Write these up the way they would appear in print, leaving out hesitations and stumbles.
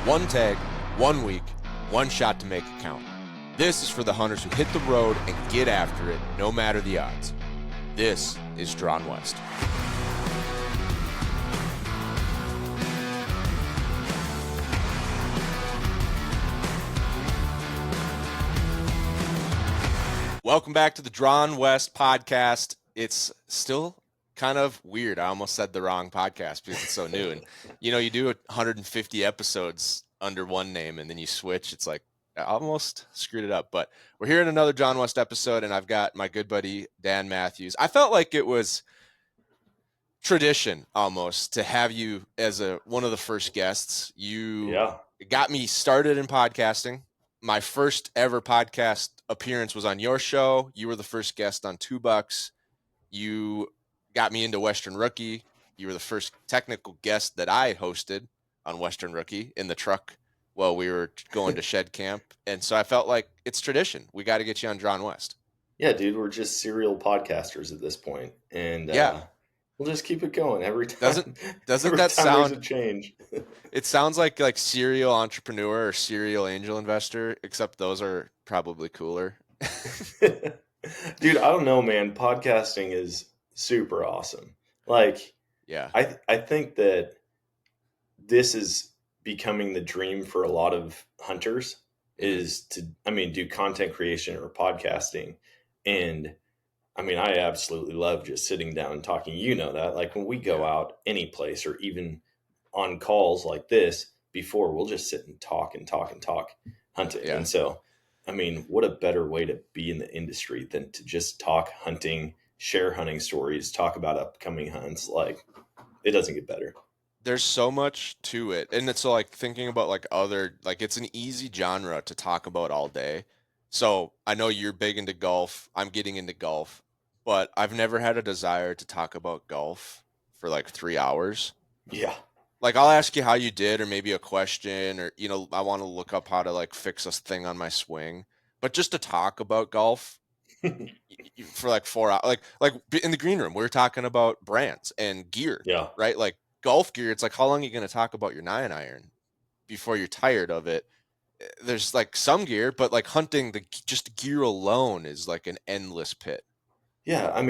One tag, 1 week, one shot to make it count. This is for the hunters who hit the road and get after it, no matter the odds. This is Drawn West. Welcome back to the Drawn West podcast. It's still kind of weird. I almost said the wrong podcast because it's so new. And, you do 150 episodes under one name and then you switch. It's like I almost screwed it up. But we're here in another Drawn West episode, and I've got my good buddy, Dan Mathews. I felt like it was tradition almost to have you as one of the first guests. You got me started in podcasting. My first ever podcast appearance was on your show. You were the first guest on $2. You got me into Western Rookie. You were the first technical guest that I hosted on Western Rookie in the truck while we were going to shed camp. And so I felt like it's tradition. We got to get you on Drawn West. Yeah, dude, we're just serial podcasters at this point. And we'll just keep it going every time. Doesn't that sound there's a change? It sounds like serial entrepreneur or serial angel investor, except those are probably cooler. Dude, I don't know, man. Podcasting is super awesome. Like, yeah, I think that this is becoming the dream for a lot of hunters is to, do content creation or podcasting. And I absolutely love just sitting down and talking. You know that, like when we go out any place or even on calls like this before, we'll just sit and talk hunting. Yeah. And so, what a better way to be in the industry than to just talk hunting, share hunting stories, talk about upcoming hunts. Like, it doesn't get better. There's so much to it. And it's like thinking about it's an easy genre to talk about all day. So I know you're big into golf. I'm getting into golf, but I've never had a desire to talk about golf for like 3 hours. Yeah. Like I'll ask you how you did, or maybe a question, or, I want to look up how to like fix a thing on my swing, but just to talk about golf for like 4 hours, like in the green room, we were talking about brands and gear, right? Like golf gear. It's like, how long are you going to talk about your 9-iron before you're tired of it? There's like some gear, but like hunting, just gear alone is like an endless pit. Yeah.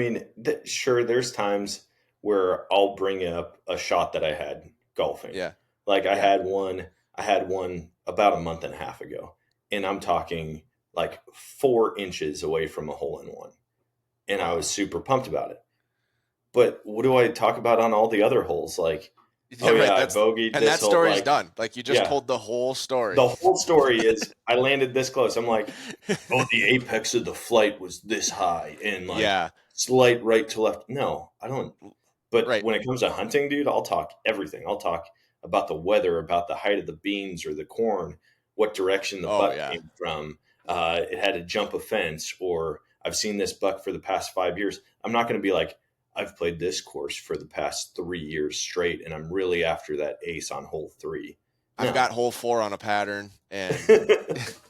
Sure. There's times where I'll bring up a shot that I had golfing. Yeah. Like I had one about a month and a half ago, and I'm talking like 4 inches away from a hole in one. And I was super pumped about it. But what do I talk about on all the other holes? Like, I bogeyed and this that story's hole, done. Like you just told the whole story. The whole story is I landed this close. I'm like, the apex of the flight was this high and slight right to left. No, I don't. But when it comes to hunting, dude, I'll talk everything. I'll talk about the weather, about the height of the beans or the corn, what direction the buck came from. It had to jump a fence, or I've seen this buck for the past 5 years. I'm not going to be like, I've played this course for the past 3 years straight, and I'm really after that ace on hole 3. No. I've got hole 4 on a pattern, and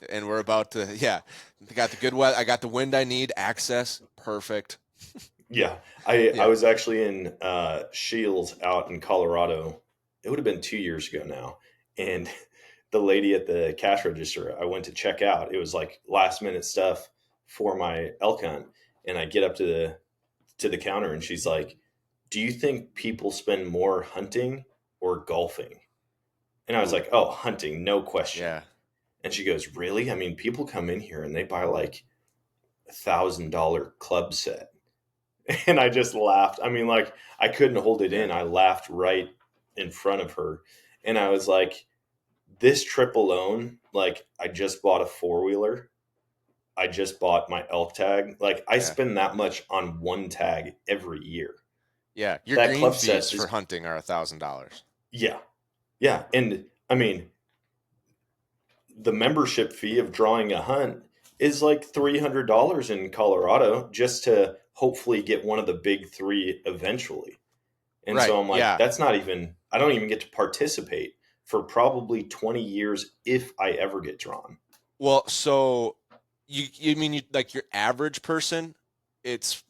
and we're about to, I got the good weather. I got the wind I need, access, perfect. Yeah. I was actually in Shields out in Colorado. It would have been 2 years ago now. And the lady at the cash register, I went to check out. It was like last minute stuff for my elk hunt. And I get up to the counter and she's like, do you think people spend more hunting or golfing? And I was like, oh, hunting, no question. Yeah. And she goes, really? People come in here and they buy like $1,000 club set. And I just laughed. I couldn't hold it in. I laughed right in front of her. And I was like, this trip alone, like I just bought a 4-wheeler. I just bought my elk tag. Like I spend that much on one tag every year. Yeah. Your green fees for hunting are $1,000. Yeah. Yeah. And the membership fee of drawing a hunt is like $300 in Colorado just to hopefully get one of the big 3 eventually. And so I'm like, that's not even, I don't even get to participate for probably 20 years if I ever get drawn. Well, so you mean like your average person, it's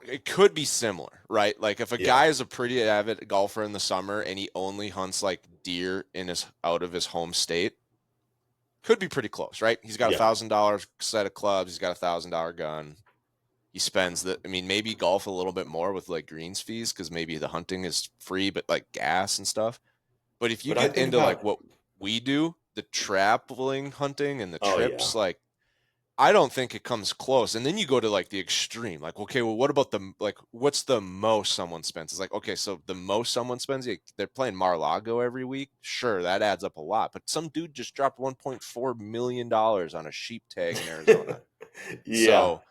it could be similar, right? Like if a Yeah. guy is a pretty avid golfer in the summer and he only hunts like deer out of his home state, could be pretty close, right? He's got Yeah. $1,000 set of clubs, he's got $1,000 gun. He spends maybe golf a little bit more with like greens fees because maybe the hunting is free, but like gas and stuff. But if you But I get think into like about, what we do, the traveling hunting and the oh yeah. trips, like I don't think it comes close. And then you go to like the extreme, like, okay, well, what about what's the most someone spends? It's like, okay, so the most someone spends, they're playing Mar-a-Lago every week. Sure, that adds up a lot. But some dude just dropped $1.4 million on a sheep tag in Arizona. Yeah. So,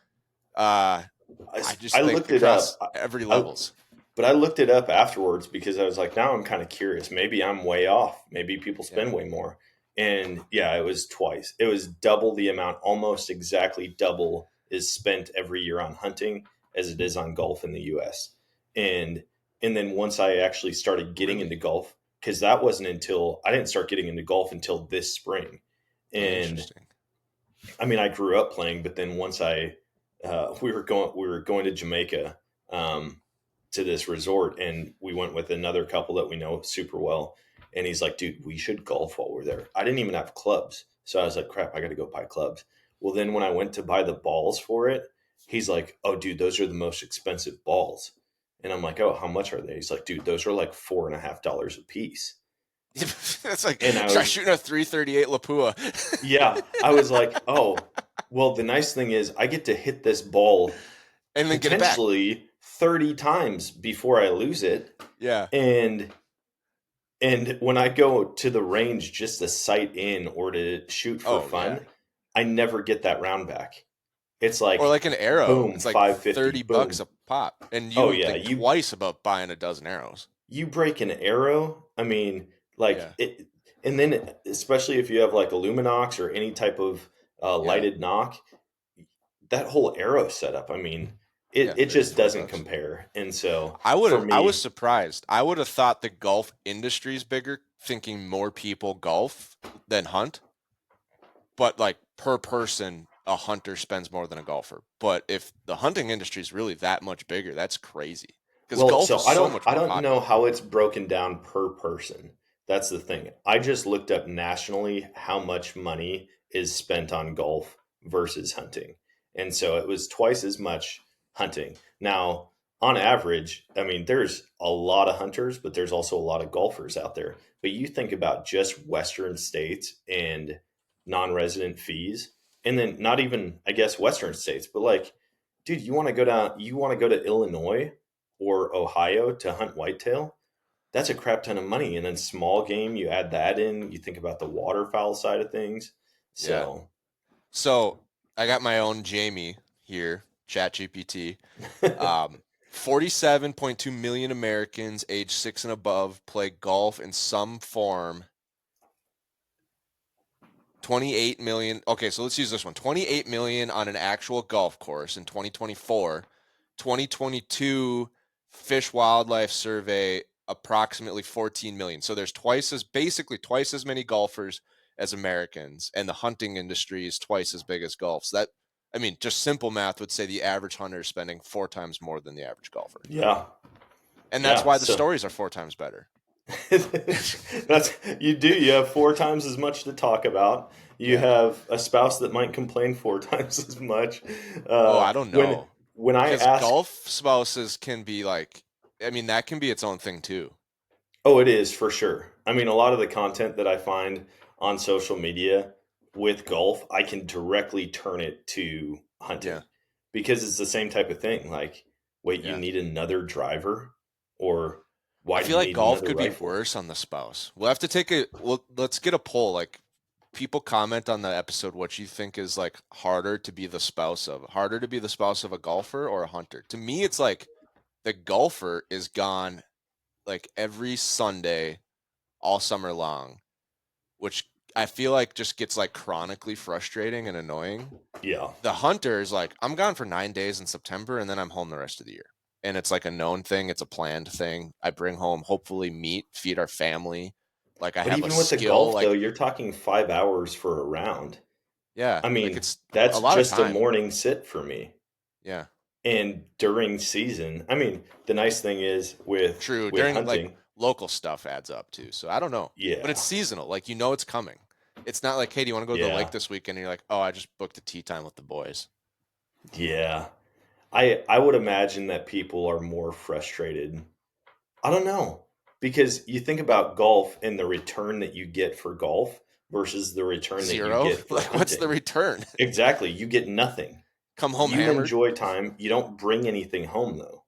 I I just think looked it up. across every I, levels. but I looked it up afterwards because I was like, now I'm kind of curious. Maybe I'm way off. Maybe people Yeah. spend way more. And yeah, it was twice. It was double the amount, almost exactly double is spent every year on hunting as it is on golf in the US. And and then once I actually started getting Really? into golf, because that wasn't until I didn't start getting into golf until this spring. Oh, And interesting. I mean, I grew up playing, but then once we were going to Jamaica, to this resort, and we went with another couple that we know super well. And he's like, dude, we should golf while we're there. I didn't even have clubs. So I was like, crap, I got to go buy clubs. Well, then when I went to buy the balls for it, he's like, oh, dude, those are the most expensive balls. And I'm like, oh, how much are they? He's like, dude, those are like $4.50 a piece. That's like And I try was, shooting a 338 Lapua. yeah, I was like, oh, well, the nice thing is I get to hit this ball And then get it back. potentially 30 times before I lose it. Yeah. And when I go to the range just to sight in or to shoot for Oh yeah. fun, I never get that round back. It's Or like like an arrow. boom, It's like 550, 30 bucks boom. a pop. And you Oh would yeah, think twice about buying a dozen arrows. you break an arrow. I mean, like Yeah. it, and then especially if you have like a luminox or any type of Yeah. lighted knock, that whole arrow setup. I mean, Yeah. it 30, just 40 doesn't bucks. compare. And so for I was me, surprised. I would have thought the golf industry is bigger, thinking more people golf than hunt. But like per person, a hunter spends more than a golfer. But if the hunting industry is really that much bigger, that's crazy. Because well, golf so is so much I more don't know popular. how it's broken down per person. That's the thing. I just looked up nationally how much money is spent on golf versus hunting. And so it was twice as much hunting. Now, on average, I mean, there's a lot of hunters, but there's also a lot of golfers out there. But you think about just Western states and non-resident fees, and then not even, I guess, Western states, but like, dude, you want to go to Illinois or Ohio to hunt whitetail, that's a crap ton of money. And then small game, you add that in, you think about the waterfowl side of things. Yeah. So, So I got my own Jamie here, ChatGPT. 47.2 million Americans age 6 and above play golf in some form. 28 million. Okay, so let's use this one. 28 million on an actual golf course in 2024. 2022 Fish Wildlife Survey, approximately 14 million. So there's basically twice as many golfers as Americans, and the hunting industry is twice as big as golf. So that, I mean, just simple math would say the average hunter is spending 4 times more than the average golfer. yeah. And that's Yeah. why the So stories are 4 times better. that's you have 4 times as much to talk about. You Yeah. have a spouse that might complain 4 times as much. Oh, I don't When know. I Because ask, golf spouses can be like, I mean, that can be its own thing too. oh, it is for sure. I mean, a lot of the content that I find on social media with golf, I can directly turn it to Yeah. hunting because it's the same type of thing. Like, wait, you Yeah. need another driver, or I why do feel you like need golf another could be rifle? worse on the spouse. We'll have to let's get a poll. Like, people comment on the episode what you think is like harder to be the spouse of. Harder to be the spouse of a golfer or a hunter. To me, it's like the golfer is gone like every Sunday all summer long, which I feel like just gets like chronically frustrating and annoying. Yeah. The hunter is like, I'm gone for 9 days in September and then I'm home the rest of the year. And it's like a known thing, it's a planned thing. I bring home hopefully meat, feed our family. Like I But have a even with the skill, golf, though, like you're talking 5 hours for a round. yeah, I like mean, it's a that's lot of just a time. morning sit for me. Yeah. And during season, I mean, the nice thing is with during like hunting, local stuff adds up too. So I don't know. But it's yeah, seasonal. Like, it's coming. It's not like, hey, do you want to go to the yeah, lake this weekend? And you're like, oh, I just booked a tea time with the boys. yeah. I would imagine that people are more frustrated. I don't know, because you think about golf and the return that you get for golf versus the return that you Zero. get for Like, what's the hunting. return? Exactly, you get nothing. Come home You hammered. enjoy time, you don't bring anything home though.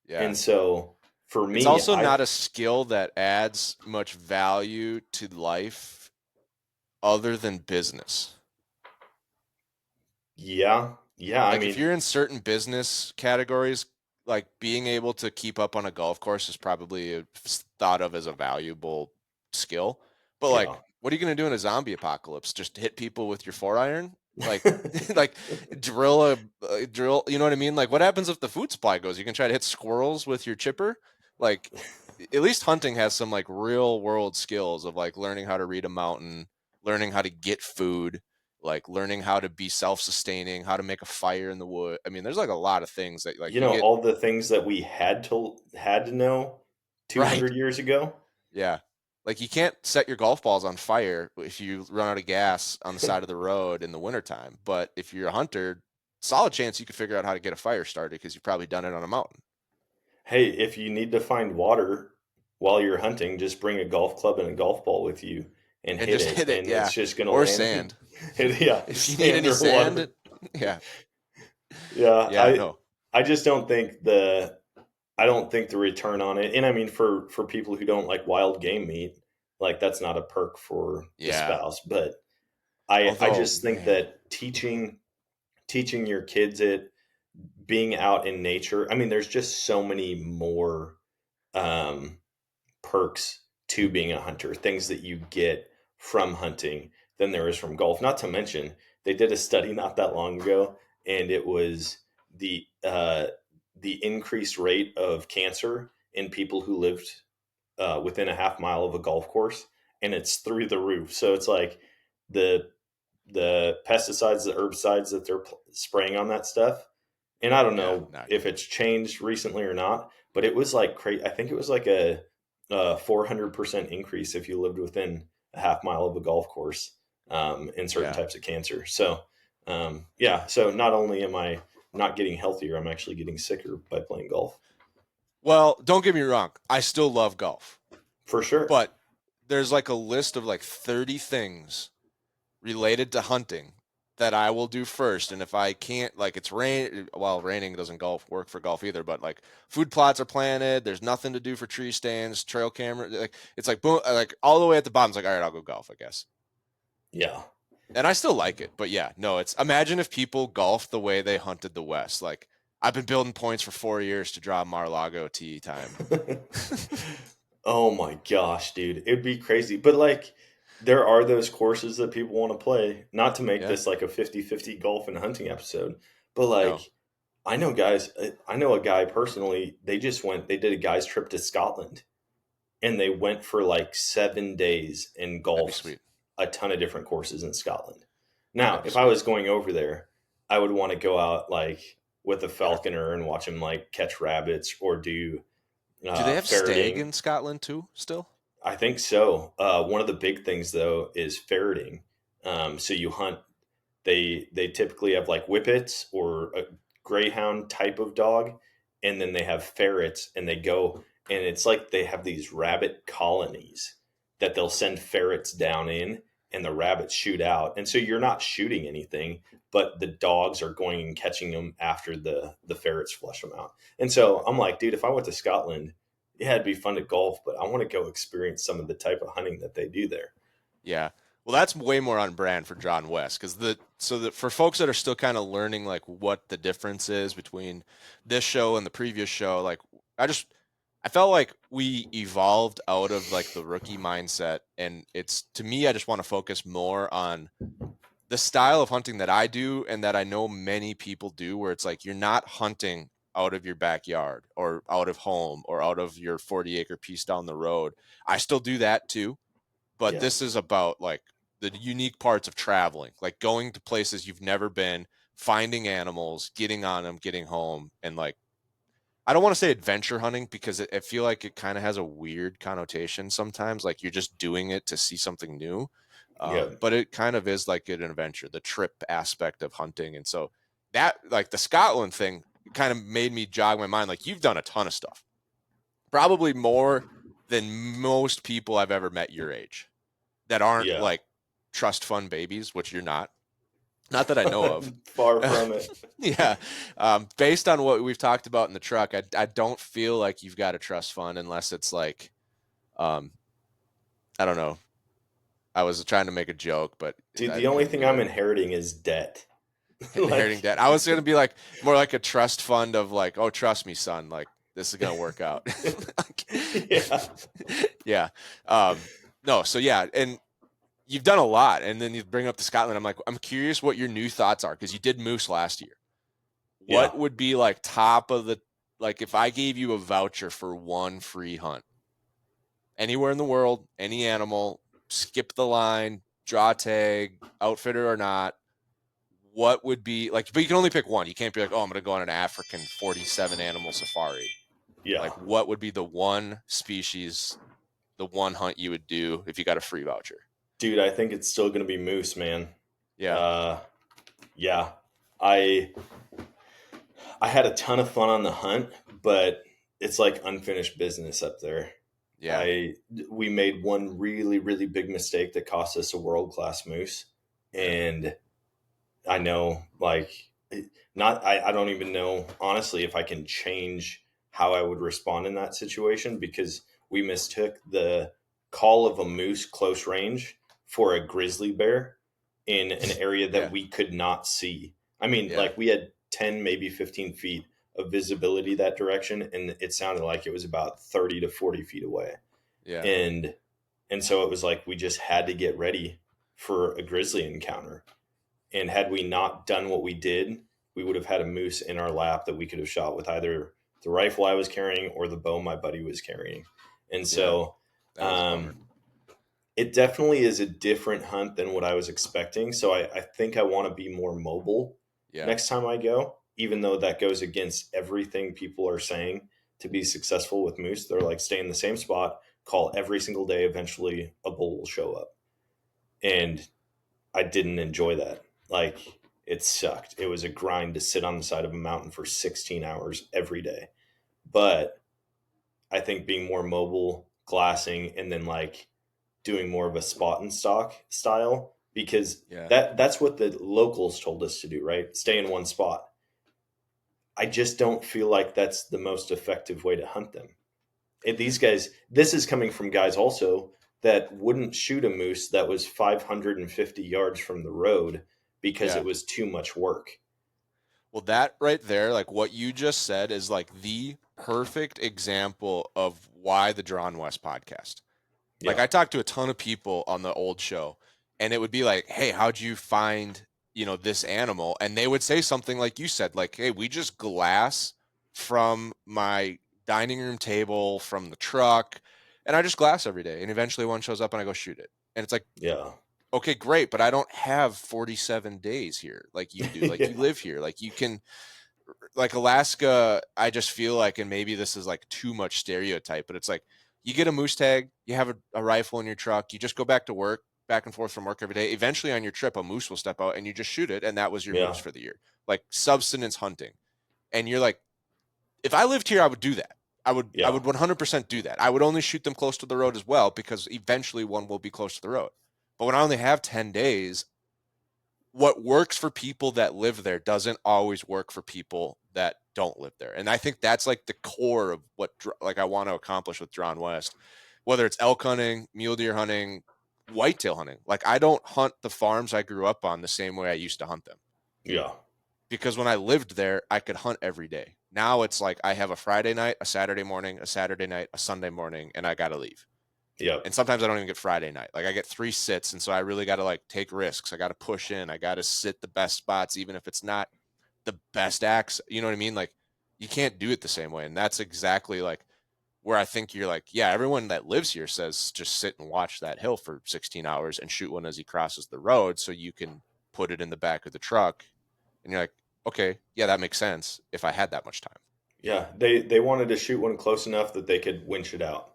Yeah. And so for It's me, also not a skill that adds much value to life other than business. yeah, yeah, I Like, if mean, you're in certain business categories, like being able to keep up on a golf course is probably thought of as a valuable skill. But like, yeah. what are you going to do in a zombie apocalypse? Just hit people with your 4-iron? Like, like drill. You know what I mean? Like, what happens if the food supply goes? You can try to hit squirrels with your chipper. Like, at least hunting has some like real world skills of like learning how to read a mountain, learning how to get food, like learning how to be self-sustaining, how to make a fire in the wood. I mean, there's like a lot of things that like You you know, get all the things that we had to know right. 200 years ago. Yeah. Like, you can't set your golf balls on fire if you run out of gas on the side of the road in the wintertime. But if you're a hunter, solid chance you could figure out how to get a fire started because you've probably done it on a mountain. Hey, if you need to find water while you're hunting, just bring a golf club and a golf ball with you and And hit just it, hit it, and it's yeah. just going to Or land. sand. Yeah, If you need sand any or sand, water. yeah. Yeah, Yeah, no. I just don't think the return on it. And I mean, for people who don't like wild game meat, like that's not a perk for the Yeah. spouse. But I Although, just think man, that teaching your kids it, being out in nature. I mean, there's just so many more um, perks to being a hunter, things that you get from hunting than there is from golf. Not to mention, they did a study not that long ago, and it was the increased rate of cancer in people who lived within a half mile of a golf course, and it's through the roof. So it's like the the pesticides, the herbicides that they're spraying on that stuff. And I don't yeah, know not if good. it's changed recently or not, but it was like crazy. I think it was like a 400% increase if you lived within a half mile of a golf course in certain Yeah. types of cancer. So, yeah. So not only am I not getting healthier, I'm actually getting sicker by playing golf. Well, don't get me wrong. I still love golf. For sure. But there's like a list of like 30 things related to hunting that I will do first. And if I can't, like, it's rain, well, raining doesn't work for golf either, but like food plots are planted, there's nothing to do for tree stands, trail camera, like it's like boom, like all the way at the bottom. It's like, all right, I'll go golf, I guess. Yeah. And I still like it, but yeah, no, it's imagine if people golfed the way they hunted the West. Like, I've been building points for 4 years to draw Mar-a-Lago tee time. Oh my gosh, dude. It'd be crazy. But like there are those courses that people want to play. Not to make Yeah, this like a 50-50 golf and hunting episode, but no, like I know a guy personally, they did a guy's trip to Scotland and they went for like 7 days and that'd be golfed sweet. a ton of different courses in Scotland. That'd Now, be if I sweet. was going over there, I would want to go out like with a Yeah. falconer and watch him like catch rabbits or do Do they have stag ferreting. in Scotland too still? I think so. One of the big things though is ferreting. So you hunt. They typically have like whippets or a greyhound type of dog, and then they have ferrets, and they go and it's like they have these rabbit colonies that they'll send ferrets down in, and the rabbits shoot out. And so you're not shooting anything, but the dogs are going and catching them after the ferrets flush them out. And so I'm like, dude, if I went to Scotland, yeah, it'd be fun to golf, but I want to go experience some of the type of hunting that they do there. Yeah. Well, that's way more on brand for John West because for folks that are still kind of learning like what the difference is between this show and the previous show, like I felt like we evolved out of like the rookie mindset, and it's to me I just want to focus more on the style of hunting that I do and that I know many people do, where it's like you're not hunting out of your backyard or out of home or out of your 40-acre piece down the road. I still do that too, but Yeah. this is about like the unique parts of traveling, like going to places you've never been, finding animals, getting on them, getting home, and like, I don't want to say adventure hunting because I feel like it kind of has a weird connotation sometimes. Like you're just doing it to see something new. But it kind of is like an adventure, the trip aspect of hunting. And so that, like the Scotland thing, kind of made me jog my mind. Like you've done a ton of stuff, probably more than most people I've ever met your age that aren't like trust fund babies, which you're not. Not that I know of. Far from it. Yeah. Based on what we've talked about in the truck, I don't feel like you've got a trust fund unless it's like, I don't know. I was trying to make a joke, but dude, the only thing I'm inheriting is debt. Inheriting debt. I was going to be like more like a trust fund of like, oh, trust me, son. Like this is going to work out. Yeah. No. So yeah. And you've done a lot. And then you bring up the Scotland. I'm like, I'm curious what your new thoughts are. Cause you did moose last year. What would be like top of the, like if I gave you a voucher for one free hunt anywhere in the world, any animal, skip the line, draw tag, outfitter or not, what would be like, but you can only pick one. You can't be like, oh, I'm going to go on an African 47 animal safari. Yeah. Like what would be the one species, the one hunt you would do if you got a free voucher? Dude, I think it's still going to be moose, man. Yeah. Yeah. I had a ton of fun on the hunt, but it's like unfinished business up there. Yeah. We made one really, really big mistake that cost us a world-class moose. And I know, like, I don't even know, honestly, if I can change how I would respond in that situation, because we mistook the call of a moose close range for a grizzly bear in an area that we could not see. I mean, like we had 10, maybe 15 feet of visibility that direction, and it sounded like it was about 30 to 40 feet away. Yeah. And so it was like we just had to get ready for a grizzly encounter. And had we not done what we did, we would have had a moose in our lap that we could have shot with either the rifle I was carrying or the bow my buddy was carrying. And so it definitely is a different hunt than what I was expecting. So I think I want to be more mobile next time I go, even though that goes against everything people are saying to be successful with moose. They're like, stay in the same spot, call every single day. Eventually a bull will show up. And I didn't enjoy that. Like, it sucked. It was a grind to sit on the side of a mountain for 16 hours every day. But I think being more mobile, glassing, and then like doing more of a spot and stock style, because that's what the locals told us to do, right? Stay in one spot. I just don't feel like that's the most effective way to hunt them. And these guys, this is coming from guys also that wouldn't shoot a moose that was 550 yards from the road because it was too much work. Well, that right there, like what you just said is like the perfect example of why the Drawn West podcast. Like I talked to a ton of people on the old show, and it would be like, hey, how'd you find, this animal? And they would say something like you said, like, hey, we just glass from my dining room table, from the truck, and I just glass every day. And eventually one shows up and I go shoot it. And it's like, okay, great, but I don't have 47 days here like you do. Like you live here. Like you can, like Alaska, I just feel like, and maybe this is like too much stereotype, but it's like you get a moose tag, you have a rifle in your truck, you just go back to work, back and forth from work every day. Eventually on your trip, a moose will step out and you just shoot it. And that was your moose for the year. Like subsistence hunting. And you're like, if I lived here, I would do that. I would 100% do that. I would only shoot them close to the road as well, because eventually one will be close to the road. But when I only have 10 days, what works for people that live there doesn't always work for people that don't live there. And I think that's like the core of what like I want to accomplish with Drawn West, whether it's elk hunting, mule deer hunting, whitetail hunting. Like I don't hunt the farms I grew up on the same way I used to hunt them. Yeah. Because when I lived there, I could hunt every day. Now it's like I have a Friday night, a Saturday morning, a Saturday night, a Sunday morning, and I got to leave. Yeah. And sometimes I don't even get Friday night. Like I get 3 sits. And so I really got to like take risks. I got to push in. I got to sit the best spots, even if it's not the best acts. You know what I mean? Like you can't do it the same way. And that's exactly like where I think you're like, yeah, everyone that lives here says just sit and watch that hill for 16 hours and shoot one as he crosses the road so you can put it in the back of the truck And you're like, okay, yeah, that makes sense if I had that much time. Yeah, they wanted to shoot one close enough that they could winch it out.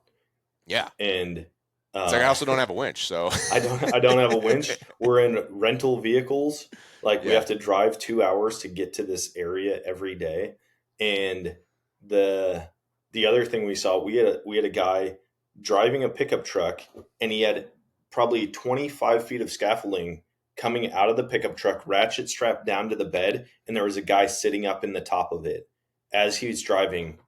Yeah. And It's like I also don't have a winch, so I don't have a winch. We're in rental vehicles. Like we yeah. have to drive 2 hours to get to this area every day. And the the other thing we saw, we had a guy driving a pickup truck, and he had probably 25 feet of scaffolding coming out of the pickup truck, ratchet strapped down to the bed, and there was a guy sitting up in the top of it as he was driving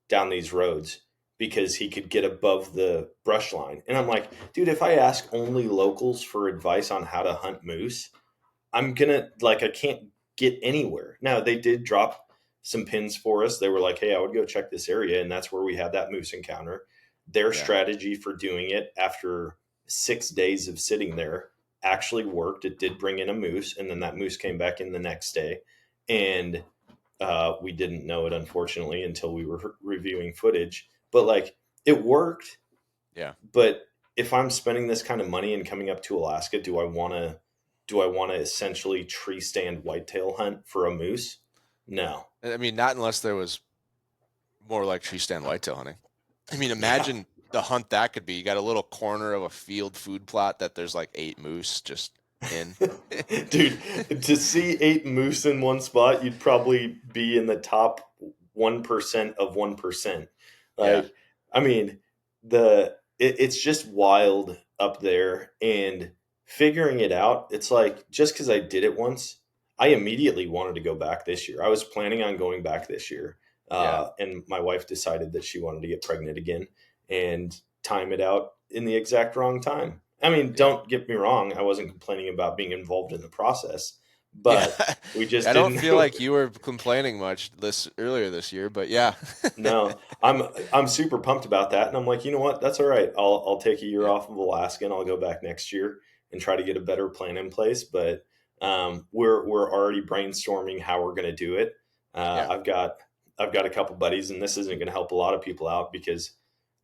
down these roads because he could get above the brush line. And I'm like, dude, if I ask only locals for advice on how to hunt moose, I'm gonna like I can't get anywhere. Now they did drop some pins for us. They were like, hey, I would go check this area, and that's where we had that moose encounter. Their strategy for doing it after 6 days of sitting there actually worked. It did bring in a moose, and then that moose came back in the next day. And we didn't know it, unfortunately, until we were reviewing footage. But like, it worked. Yeah. But if I'm spending this kind of money and coming up to Alaska, do I want to? Do I want to essentially tree stand whitetail hunt for a moose? No. I mean, not unless there was more like tree stand whitetail hunting. I mean, imagine the hunt that could be. You got a little corner of a field food plot that there's like 8 moose just in. Dude, to see 8 moose in one spot, you'd probably be in the top 1% of 1%. Like, Yeah. I mean, it's just wild up there, and figuring it out, it's like just because I did it once, I immediately wanted to go back this year. I was planning on going back this year, Yeah. and my wife decided that she wanted to get pregnant again and time it out in the exact wrong time. I mean, Yeah. don't get me wrong. I wasn't complaining about being involved in the process, Yeah. but we just I don't didn't. feel like you were complaining much earlier this year, but yeah. No, I'm super pumped about that, and I'm like, you know what? That's all right. I'll take a year Yeah. off of Alaska, and I'll go back next year and try to get a better plan in place. But we're already brainstorming how we're going to do it. Yeah. I've got a couple buddies, and this isn't going to help a lot of people out because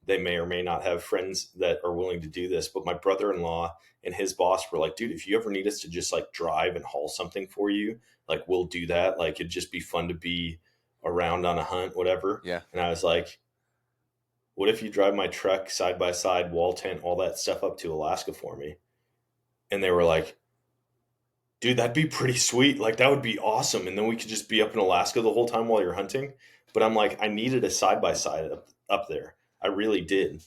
they may or may not have friends that are willing to do this. But my brother-in-law and his boss were like, dude, if you ever need us to just like drive and haul something for you, like we'll do that. Like it'd just be fun to be around on a hunt, whatever. Yeah. And I was like, what if you drive my truck side by side, wall tent, all that stuff up to Alaska for me? And they were like, dude, that'd be pretty sweet. Like that would be awesome. And then we could just be up in Alaska the whole time while you're hunting. But I'm like, I needed a side by side up there. I really did.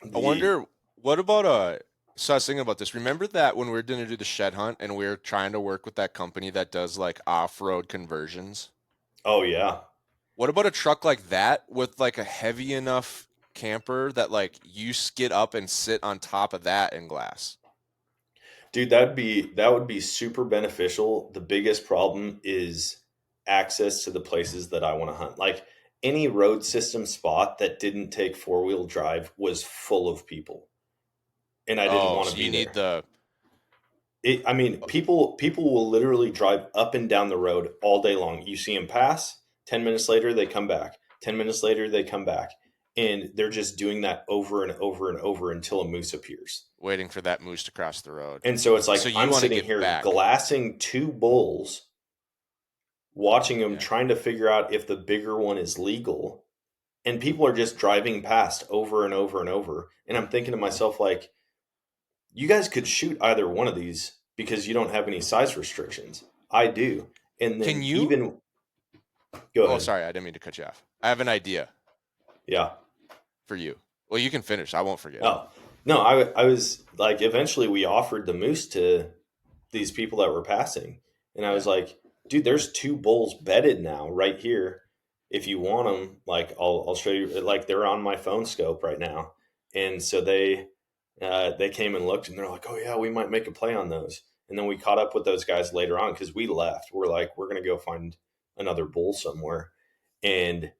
I wonder what about so I was thinking about this. Remember that when we were going to do the shed hunt and we were trying to work with that company that does like off-road conversions? Oh yeah. What about a truck like that with like a heavy enough camper that like you skid up and sit on top of that in glass? Dude, that would be super beneficial. The biggest problem is access to the places that I want to hunt. Like any road system spot that didn't take four-wheel drive was full of people, and I didn't Oh, want to so you be need there. the I mean, people will literally drive up and down the road all day long. You see them pass, 10 minutes later they come back. 10 minutes later they come back. And they're just doing that over and over and over until a moose appears. waiting for that moose to cross the road. And so it's So like you I'm want to sitting get here back. glassing 2 bulls, watching them, Yeah. trying to figure out if the bigger one is legal. And people are just driving past over and over and over. And I'm thinking to myself, like, you guys could shoot either one of these because you don't have any size restrictions. I do. And Can then you? even go Oh, ahead. sorry, I didn't mean to cut you off. I have an idea Yeah. for you. Well, you can finish. I won't forget it. Oh, no, I was like, eventually we offered the moose to these people that were passing. And I Yeah. was like, dude, there's 2 bulls bedded now right here. If you want them, like, I'll show you, like, they're on my phone scope right now. And so they came and looked and they're like, oh yeah, we might make a play on those. And then we caught up with those guys later on because we left. We're like, we're going to go find another bull somewhere. And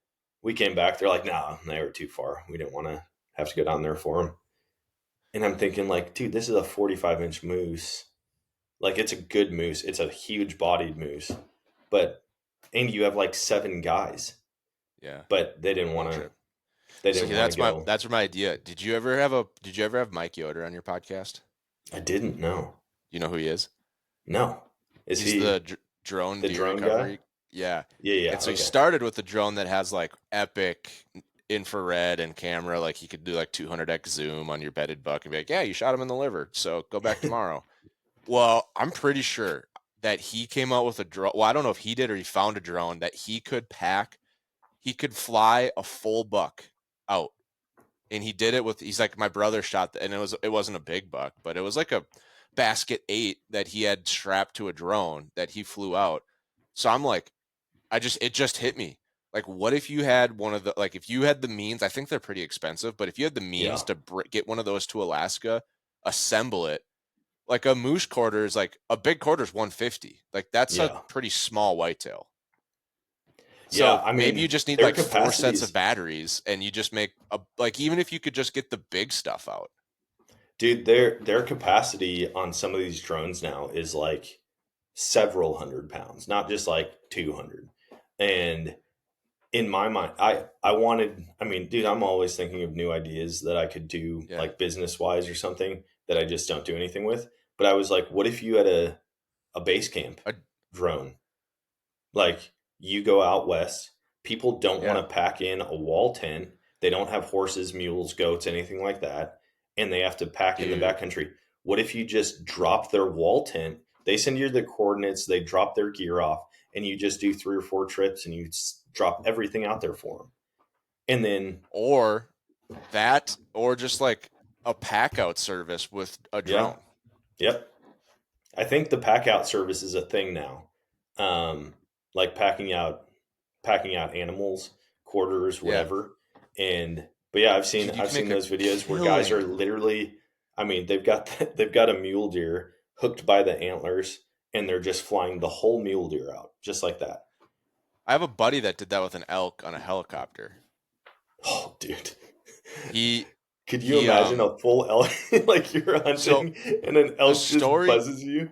we came back. They're like, nah, they were too far. We didn't want to have to go down there for them. And I'm thinking, like, dude, this is a 45-inch moose. Like, it's a good moose. It's a huge bodied moose. But, and you have like 7 guys. Yeah. But they didn't One want to, trip. they So didn't want to go. that's my idea. Did you ever have Mike Yoder on your podcast? I didn't know. You know who he is? No. Is He's he? drone The deer drone guy? recovery. Yeah. Yeah, And so he okay. started with a drone that has like epic infrared and camera. Like he could do like 200x zoom on your bedded buck and be like, yeah, you shot him in the liver, so go back tomorrow. Well, I'm pretty sure that he came out with a drone. Well, I don't know if he did or he found a drone that he could fly a full buck out. And he did it with, he's like, my brother shot, and it wasn't a big buck, but it was like a basket 8 that he had strapped to a drone that he flew out. So I'm like, it just hit me. Like, what if you had one of the, like, if you had the means, I think they're pretty expensive, but if you had the means to get one of those to Alaska, assemble it, like a moose quarter is like, a big quarter is 150. Like, that's a pretty small whitetail. So I mean, maybe you just need like 4 sets of batteries and you just make like, even if you could just get the big stuff out. Dude, their capacity on some of these drones now is like several hundred pounds, not just like 200. And in my mind, I mean, dude, I'm always thinking of new ideas that I could do like business wise or something that I just don't do anything with. But I was like, what if you had a base camp drone? Like you go out west, people don't want to pack in a wall tent. They don't have horses, mules, goats, anything like that. And they have to pack in the backcountry. What if you just drop their wall tent? They send you the coordinates, they drop their gear off, and you just do 3 or 4 trips and you drop everything out there for them. And then, or just like a pack out service with a drone. Yep. I think the pack out service is a thing now. Like packing out animals, quarters, whatever. But yeah, I've seen those videos where guys are literally, I mean, they've got a mule deer hooked by the antlers and they're just flying the whole mule deer out just like that. I have a buddy that did that with an elk on a helicopter. Oh, dude. Could you He imagine a full elk like you're hunting and an elk just buzzes you?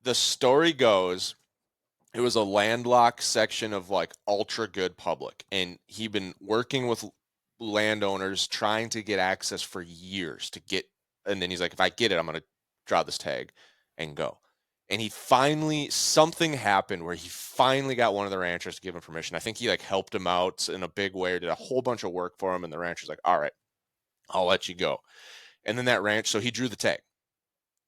The story goes, it was a landlocked section of like ultra good public, and he'd been working with landowners trying to get access for years to get, and then he's like, if I get it, I'm going to draw this tag and go. And something happened where he finally got one of the ranchers to give him permission. I think he like helped him out in a big way, or did a whole bunch of work for him, and the rancher's like, all right, I'll let you go. And then that ranch, so he drew the tag.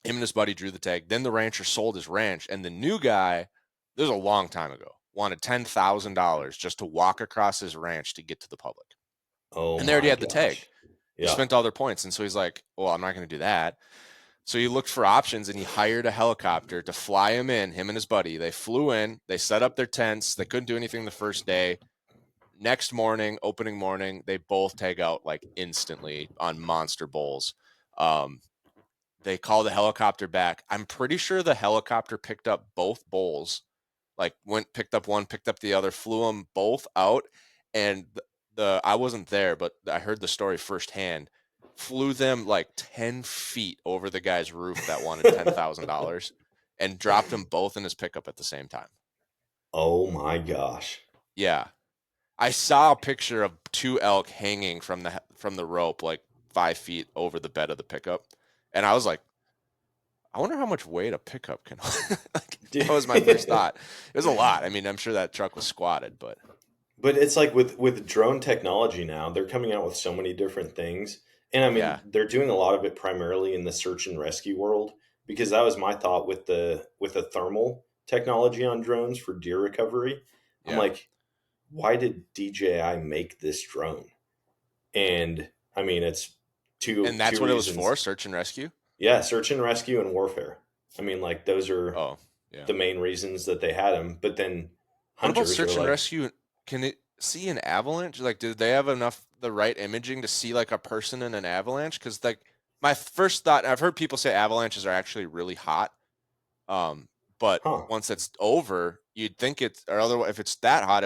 Him and his buddy drew the tag. Then the rancher sold his ranch, and the new guy, this was a long time ago, wanted $10,000 just to walk across his ranch to get to the public. Oh, and they already had the tag. Yeah. He spent all their points. And so he's like, well, I'm not going to do that. So he looked for options and he hired a helicopter to fly him in, him and his buddy. They flew in, they set up their tents. They couldn't do anything the first day. Next morning, opening morning, they both tag out like instantly on monster bulls. They called the helicopter back. I'm pretty sure the helicopter picked up both bulls, like picked up one, picked up the other, flew them both out. And I wasn't there, but I heard the story firsthand. Flew them like 10 feet over the guy's roof that wanted $10,000 and dropped them both in his pickup at the same time. Oh my gosh. Yeah. I saw a picture of 2 elk hanging from the rope, like 5 feet over the bed of the pickup. And I was like, I wonder how much weight a pickup can like, that was my first thought. It was a lot. I mean, I'm sure that truck was squatted, but it's like with drone technology now, they're coming out with so many different things. And I mean, they're doing a lot of it primarily in the search and rescue world, because that was my thought with the thermal technology on drones for deer recovery. I'm like, why did DJI make this drone? And I mean, it's and that's two what reasons. It was for, search and rescue? Yeah, search and rescue and warfare. I mean, like those are the main reasons that they had them. But then hunters, what about search and rescue? Can it see an avalanche? Like, did they have the right imaging to see like a person in an avalanche? Because like my first thought, I've heard people say avalanches are actually really hot. But once it's over, you'd think otherwise, if it's that hot,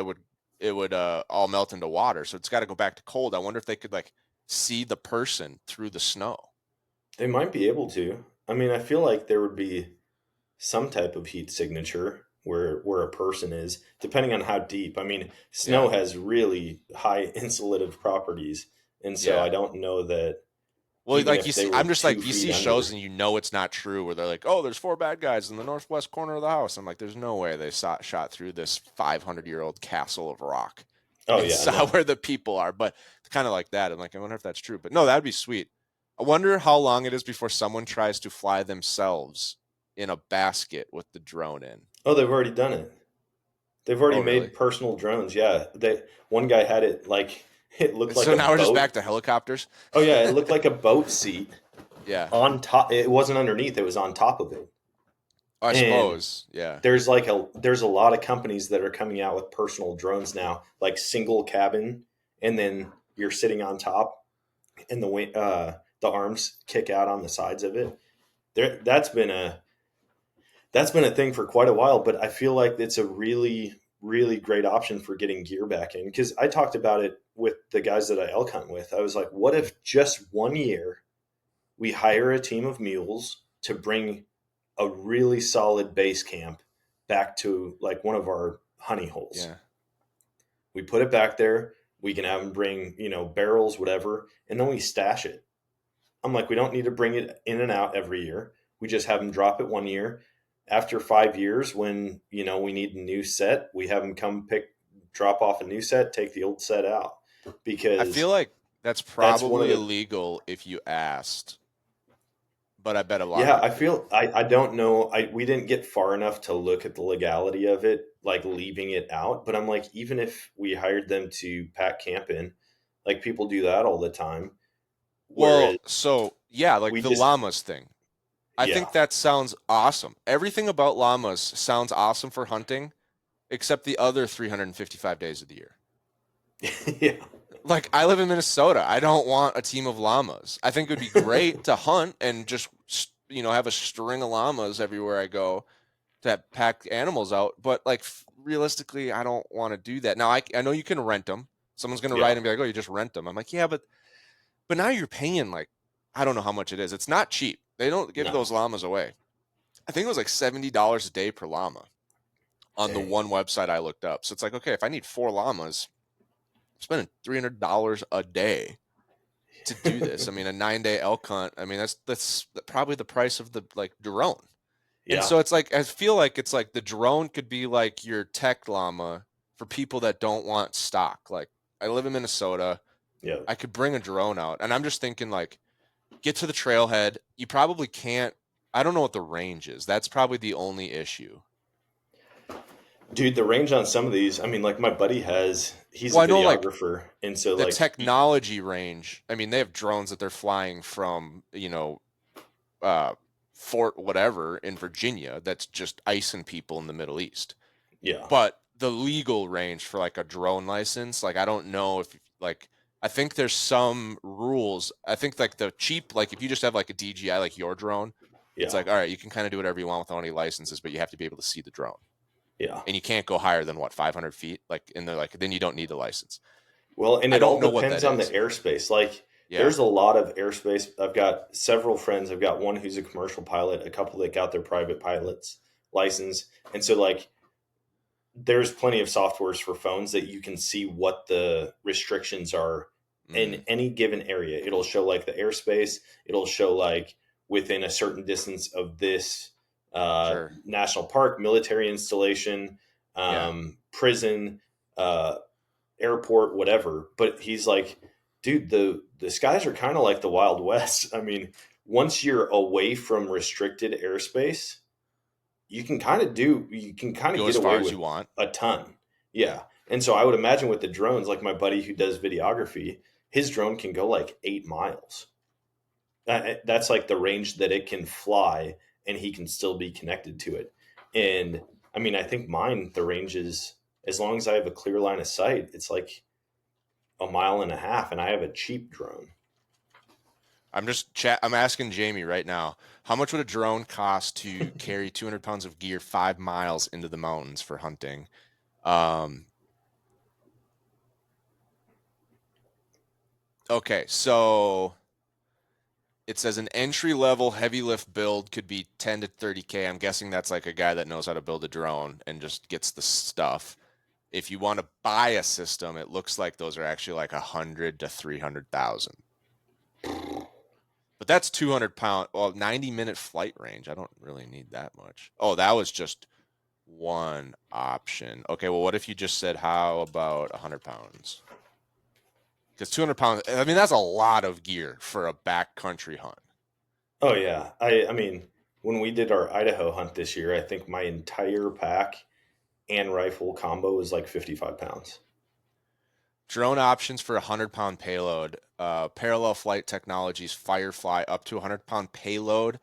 it would all melt into water. So it's got to go back to cold. I wonder if they could like see the person through the snow. They might be able to. I mean, I feel like there would be some type of heat signature where a person is, depending on how deep. I mean, snow has really high insulative properties, and so I don't know that Well, even like you if they see, were I'm just 2 like, you see feet shows under. and you know it's not true where they're like, oh, there's 4 bad guys in the northwest corner of the house. I'm like, there's no way they shot through this 500-year-old castle of rock Oh and yeah, saw no. where the people are. But kind of like that. I'm like, I wonder if that's true. But no, that'd be sweet. I wonder how long it is before someone tries to fly themselves in a basket with the drone in. Oh, they've already done it. They've already Oh, really? made personal drones. Yeah, one guy had it like it looked like So a now we're just boat. back to helicopters. Oh yeah, it looked like a boat seat Yeah, on top. It wasn't underneath; it was on top of it. I And suppose. Yeah. there's a lot of companies that are coming out with personal drones now, like single cabin, and then you're sitting on top, and the arms kick out on the sides of it. There, that's been a thing for quite a while, but I feel like it's a really, really great option for getting gear back in. Because I talked about it with the guys that I elk hunt with. I was like, what if just 1 year we hire a team of mules to bring a really solid base camp back to like one of our honey holes? Yeah. We put it back there. We can have them bring, barrels, whatever, and then we stash it. I'm like, we don't need to bring it in and out every year. We just have them drop it 1 year. After 5 years, when we need a new set, we have them come drop off a new set, take the old set out, I feel because like that's that's one of probably the. illegal if you asked, but I bet a lot of Yeah, I people do. feel I don't know. We didn't get far enough to look at the legality of it, like leaving it out. But I'm like, even if we hired them to pack camp in, like people do that all the time. Whereas Well, so yeah, like we the just, llamas thing. I yeah, think that sounds awesome. Everything about llamas sounds awesome for hunting, except the other 355 days of the year. yeah, Like, I live in Minnesota. I don't want a team of llamas. I think it would be great to hunt and just, have a string of llamas everywhere I go to pack animals out. But like, realistically, I don't want to do that. Now, I know you can rent them. Someone's going to write yeah, and be like, oh, you just rent them. I'm like, yeah, but now you're paying, like, I don't know how much it is. It's not cheap. They don't give no, those llamas away. I think it was like $70 a day per llama on the dang, one website I looked up. So it's like, okay, if I need 4 llamas, I'm spending $300 a day to do this. I mean, a 9-day elk hunt. I mean, that's probably the price of the like drone. And yeah, so it's like, I feel like it's like the drone could be like your tech llama for people that don't want stock. Like, I live in Minnesota. yeah. I could bring a drone out, and I'm just thinking, like, get to the trailhead. You probably can't. I don't know what the range is. That's probably the only issue. Dude, the range on some of these, I mean, like my buddy he's a Well, I know, like, videographer, and so the like, technology range. I mean, they have drones that they're flying from, uh, Fort whatever in Virginia that's just icing people in the Middle East. yeah, But the legal range for like a drone license, like, I don't know if, like, I think there's some rules. I think like the cheap, like if you just have like a DJI, like your drone, it's yeah, like, all right, you can kind of do whatever you want without any licenses, but you have to be able to see the drone. yeah. And you can't go higher than what, 500 feet? Like, and they're like, then you don't need the license. Well, and I it don't all know what depends that on the is. airspace. Like, Yeah. there's a lot of airspace. I've got several friends. I've got one who's a commercial pilot, a couple that got their private pilot's license, and so like, there's plenty of softwares for phones that you can see what the restrictions are in Mm, any given area. It'll show like the airspace. It'll show like within a certain distance of this sure. national park, military installation, Yeah. prison, uh, airport, whatever. But he's like, dude, the skies are kind of like the Wild West. I mean, once you're away from restricted airspace, you can kind of Go get as away far as with you want. a ton. Yeah. And so I would imagine with the drones, like my buddy who does videography, his drone can go like 8 miles. That's like the range that it can fly, and he can still be connected to it. And I mean, I think mine, the range is, as long as I have a clear line of sight, it's like a mile and a half, and I have a cheap drone. I'm asking Jamie right now, how much would a drone cost to carry 200 pounds of gear 5 miles into the mountains for hunting? Um, okay, so it says an entry level heavy lift build could be 10 to 30K. I'm guessing that's like a guy that knows how to build a drone and just gets the stuff. If you want to buy a system, it looks like those are actually like 100 to 300,000. But that's 200-pound, 90-minute flight range. I don't really need that much. Oh, that was just one option. Okay, well, what if you just said, how about 100 pounds? Because 200 pounds, I mean, that's a lot of gear for a backcountry hunt. Oh yeah, I mean, when we did our Idaho hunt this year, I think my entire pack and rifle combo was like 55 pounds. Drone options for 100-pound payload. Parallel Flight Technologies Firefly up to 100-pound payload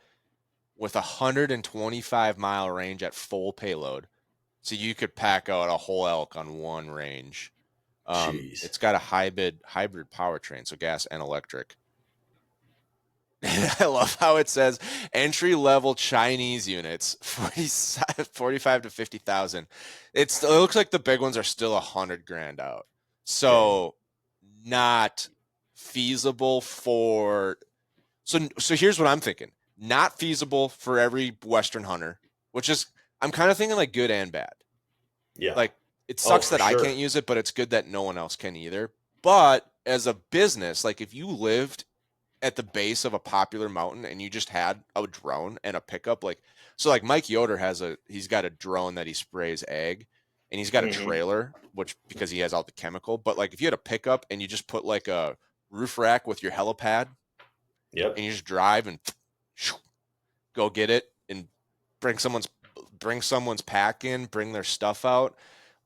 with 125-mile range at full payload. So you could pack out a whole elk on one range. Jeez. It's got a hybrid powertrain, so gas and electric. I love how it says entry level Chinese units, 45 to 50,000. It looks like the big ones are still $100,000 out. So not feasible for. So here's what I'm thinking. Not feasible for every Western hunter, which is, I'm kind of thinking like good and bad. Yeah. Like, it sucks that I sure. can't use it, but it's good that no one else can either. But as a business, like if you lived at the base of a popular mountain and you just had a drone and a pickup, like, so like Mike Yoder he's got a drone that he sprays ag, and he's got a trailer, which, because he has all the chemical. But like if you had a pickup and you just put like a roof rack with your helipad, Yep. and you just drive and go get it and bring someone's pack in, bring their stuff out,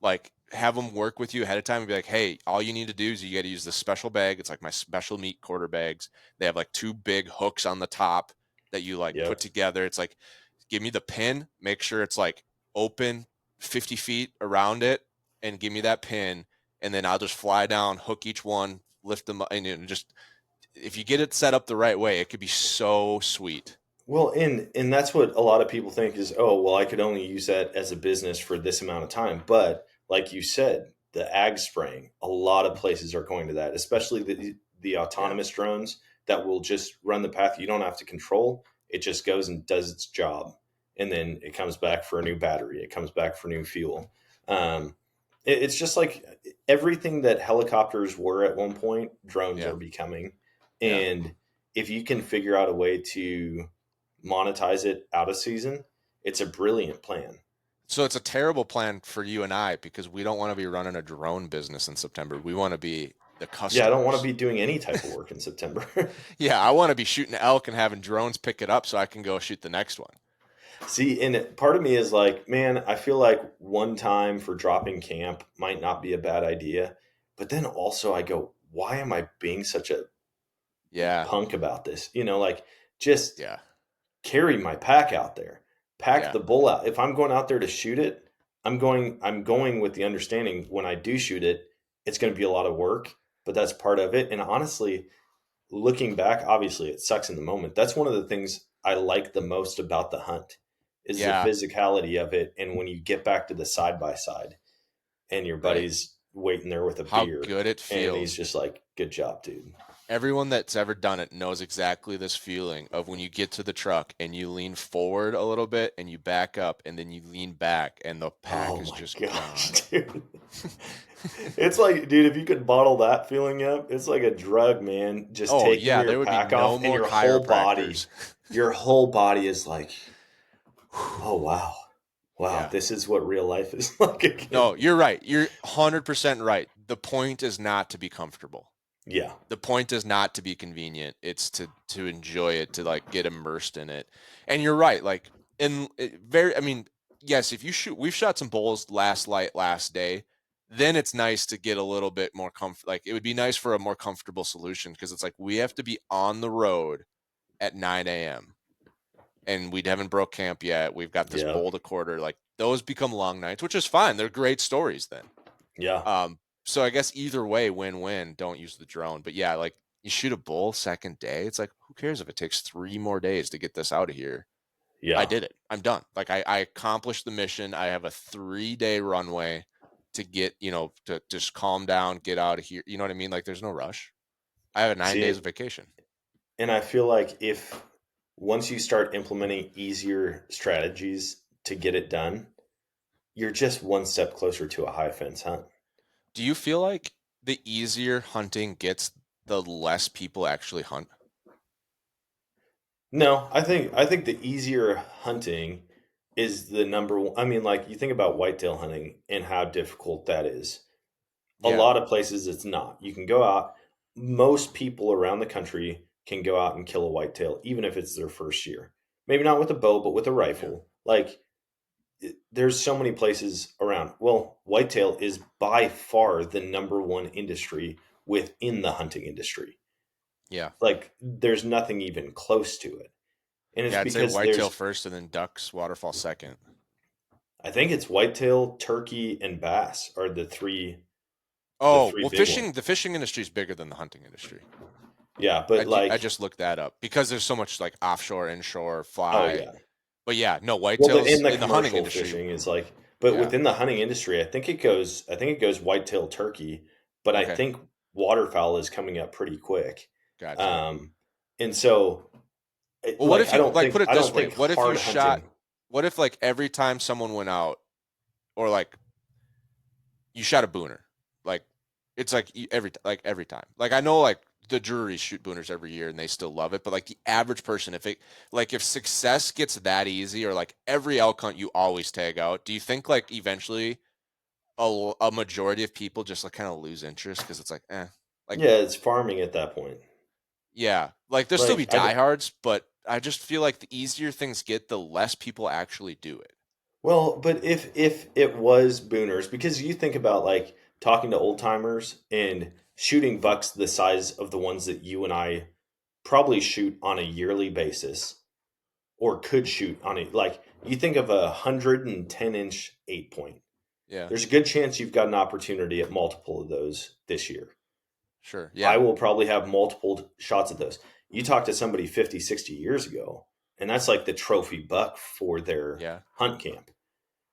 like have them work with you ahead of time and be like, hey, all you need to do is you got to use this special bag. It's like my special meat quarter bags. They have like 2 big hooks on the top that you like put together. It's like, give me the pin, make sure it's like open 50 feet around it, and give me that pin. And then I'll just fly down, hook each one, lift them up, and just, if you get it set up the right way, it could be so sweet. Well, and that's what a lot of people think is, oh, well, I could only use that as a business for this amount of time. But like you said, the ag spraying, a lot of places are going to that, especially the autonomous drones that will just run the path you don't have to control. It just goes and does its job, and then it comes back for a new battery. It comes back for new fuel. It's just like everything that helicopters were at one point, drones are becoming. And if you can figure out a way to monetize it out of season, it's a brilliant plan. So it's a terrible plan for you and I, because we don't want to be running a drone business in September. We want to be the customers. Yeah, I don't want to be doing any type of work in September. Yeah, I want to be shooting elk and having drones pick it up so I can go shoot the next one. See, and part of me is like, man, I feel like one time for dropping camp might not be a bad idea. But then also I go, why am I being such a punk about this? Like, just carry my pack out there. Pack the bull out. If I'm going out there to shoot it, I'm going with the understanding when I do shoot it, it's going to be a lot of work, but that's part of it. And honestly, looking back, obviously it sucks in the moment. That's one of the things I like the most about the hunt is the physicality of it. And when you get back to the side by side and your buddy's waiting there with a beer, good it feels. And he's just like, good job, dude. Everyone that's ever done it knows exactly this feeling of when you get to the truck and you lean forward a little bit and you back up and then you lean back and the pack is just gone. Dude. It's like, dude, if you could bottle that feeling up, it's like a drug, man. Just taking your pack off and your whole body is like, oh, wow, this is what real life is like again. No, you're right. You're 100% right. The point is not to be comfortable. Yeah. The point is not to be convenient. It's to enjoy it, to like get immersed in it. And you're right. Like, I mean, yes, if you shoot, we've shot some bulls last day, then it's nice to get a little bit more like, it would be nice for a more comfortable solution, because it's like we have to be on the road at 9 a.m. and we haven't broke camp yet. We've got this bull to quarter. Like, those become long nights, which is fine. They're great stories then. Yeah. So I guess either way, win-win, don't use the drone. But yeah, like, you shoot a bull second day, it's like, who cares if it takes 3 more days to get this out of here? Yeah. I did it. I'm done. Like, I accomplished the mission. I have a 3-day runway to get, to just calm down, get out of here. You know what I mean? Like, there's no rush. I have 9 days of vacation. And I feel like once you start implementing easier strategies to get it done, you're just one step closer to a high fence hunt. Do you feel like the easier hunting gets, the less people actually hunt? No, I think the easier hunting is the number one. I mean, like you think about whitetail hunting and how difficult that is. A Yeah. lot of places it's not. You can go out. Most people around the country can go out and kill a whitetail, even if it's their first year. Maybe not with a bow, but with a Yeah. rifle. Like there's so many places around. Well, whitetail is by far the number one industry within the hunting industry. Yeah. Like there's nothing even close to it. And it's Yeah, I'd say because whitetail there's first and then ducks, waterfall second. I think it's whitetail, turkey, and bass are the Oh, three well, big ones. the fishing industry is bigger than the hunting industry. Yeah, but I like, just looked that up because there's so much like offshore, inshore, oh fly. yeah. But yeah, no, Well, whitetails in the in the hunting commercial industry. fishing is like, but Yeah. within the hunting industry, I think it goes whitetail, turkey, but I Okay. think waterfowl is coming up pretty quick. Gotcha. Um, and so, Well, what if I you don't like think put it I this don't way? think What if you hard shot? hunting. What if like every time someone went out, or like you shot a booner, like it's like every time. Like I know like the juries shoot booners every year and they still love it, but like the average person, if success gets that easy, or like every elk hunt you always tag out, do you think like eventually a majority of people just like kind of lose interest because it's like like Yeah, it's farming at that point. yeah, like there'll still be Like I, diehards, but I just feel like the easier things get, the less people actually do it. Well, but if it was booners, because you think about like talking to old timers and shooting bucks the size of the ones that you and I probably shoot on a yearly basis, or could shoot on a like you think of 110-inch 8 point. Yeah, There's a good chance you've got an opportunity at multiple of those this year. sure. I Yeah, will probably have multiple shots at those. You talk to somebody 50, 60 years ago, and that's like the trophy buck for their yeah, hunt camp.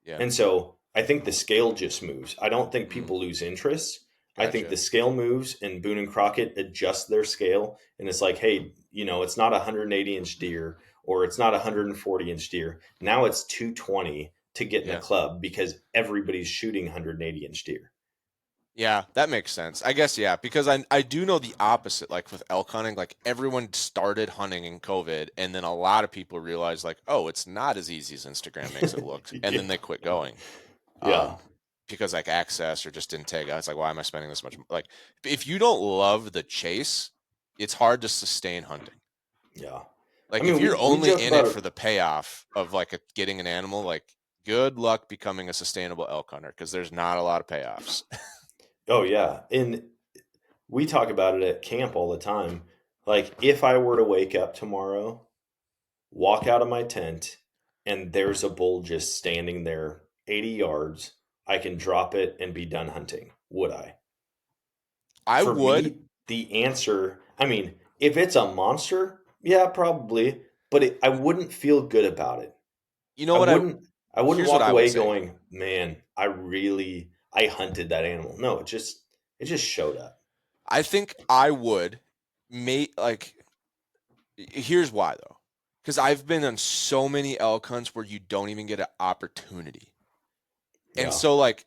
yeah. And so I think the scale just moves. I don't think Mm, people lose interest. I think the gotcha. scale moves and Boone and Crockett adjust their scale. And it's like, hey, it's not a 180-inch deer or it's not a 140-inch deer. Now it's 220 to get in a Yeah. club because everybody's shooting 180-inch deer. Yeah, that makes sense. I guess yeah, because I do know the opposite. Like with elk hunting, like everyone started hunting in COVID, and then a lot of people realized like, oh, it's not as easy as Instagram makes it look, and Yeah. then they quit going, Yeah. because like access or just didn't take out. It's like, why am I spending this much? Like, if you don't love the chase, it's hard to sustain hunting. Yeah. I Like if mean, you're we only joke in it about for it. the payoff of like getting an animal, like good luck becoming a sustainable elk hunter because there's not a lot of payoffs. Oh, yeah. And we talk about it at camp all the time. Like, if I were to wake up tomorrow, walk out of my tent, and there's a bull just standing there 80 yards, I can drop it and be done hunting. Would I? I For would. me, the answer, I mean, if it's a monster, yeah, probably, but I wouldn't feel good about it. You know I what I wouldn't I wouldn't Here's what walk I would away say. going, "Man, I hunted that animal." No, it just showed up. I think I would like here's why though. Because I've been on so many elk hunts where you don't even get an opportunity. And Yeah. so like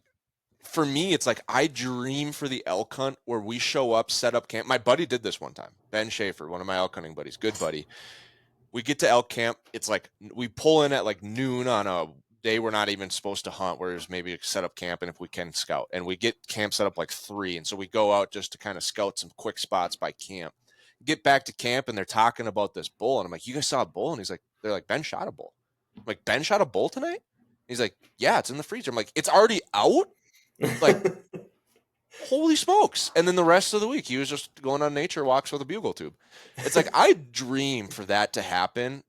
for me, it's like I dream for the elk hunt where we show up, set up camp. My buddy did this one time. Ben Schaefer, one of my elk hunting buddies, good buddy. We get to elk camp. It's like we pull in at like noon on a day we're not even supposed to hunt, where there's maybe set up camp and if we can scout. And we get camp set up like 3. And so we go out just to kind of scout some quick spots by camp. Get back to camp and they're talking about this bull. And I'm like, you guys saw a bull? And they're like, Ben shot a bull. I'm like, Ben shot a bull tonight? He's like, yeah, it's in the freezer. I'm like, it's already out? Like, holy smokes. And then the rest of the week, he was just going on nature walks with a bugle tube. It's like, I dream for that to happen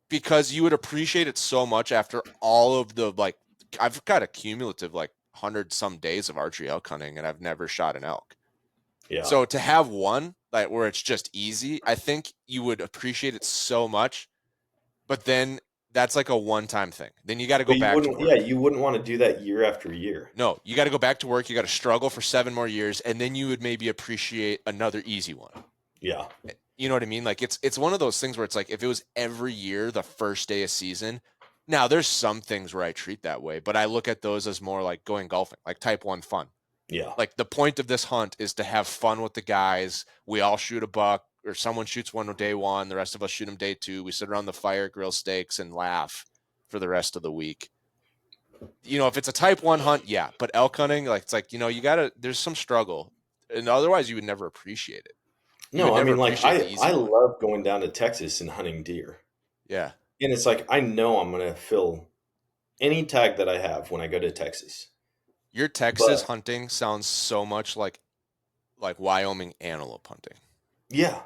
because you would appreciate it so much after all of the, like, I've got a cumulative, like, 100 some days of archery elk hunting and I've never shot an elk. Yeah. So to have one, like, where it's just easy, I think you would appreciate it so much. But then that's like a one-time thing. Then you got to go But you back to wouldn't yeah, work. you wouldn't wanna do that year after year. No, you got to go back to work. You got to struggle for 7 more years, and then you would maybe appreciate another easy one. Yeah. You know what I mean? Like it's one of those things where it's like if it was every year the first day of season. Now there's some things where I treat that way, but I look at those as more like going golfing, like type 1 fun. Yeah. Like the point of this hunt is to have fun with the guys. We all shoot a buck. or someone shoots one day one, the rest of us shoot them day two. We sit around the fire, grill steaks, and laugh for the rest of the week. If it's a type 1 hunt, yeah, but elk hunting, it's like, there's some struggle, and otherwise you would never appreciate it. No, I mean, like I love going down to Texas and hunting deer. Yeah. And it's like, I know I'm going to fill any tag that I have when I go to Texas. Your Texas hunting sounds so much like Wyoming antelope hunting. Yeah.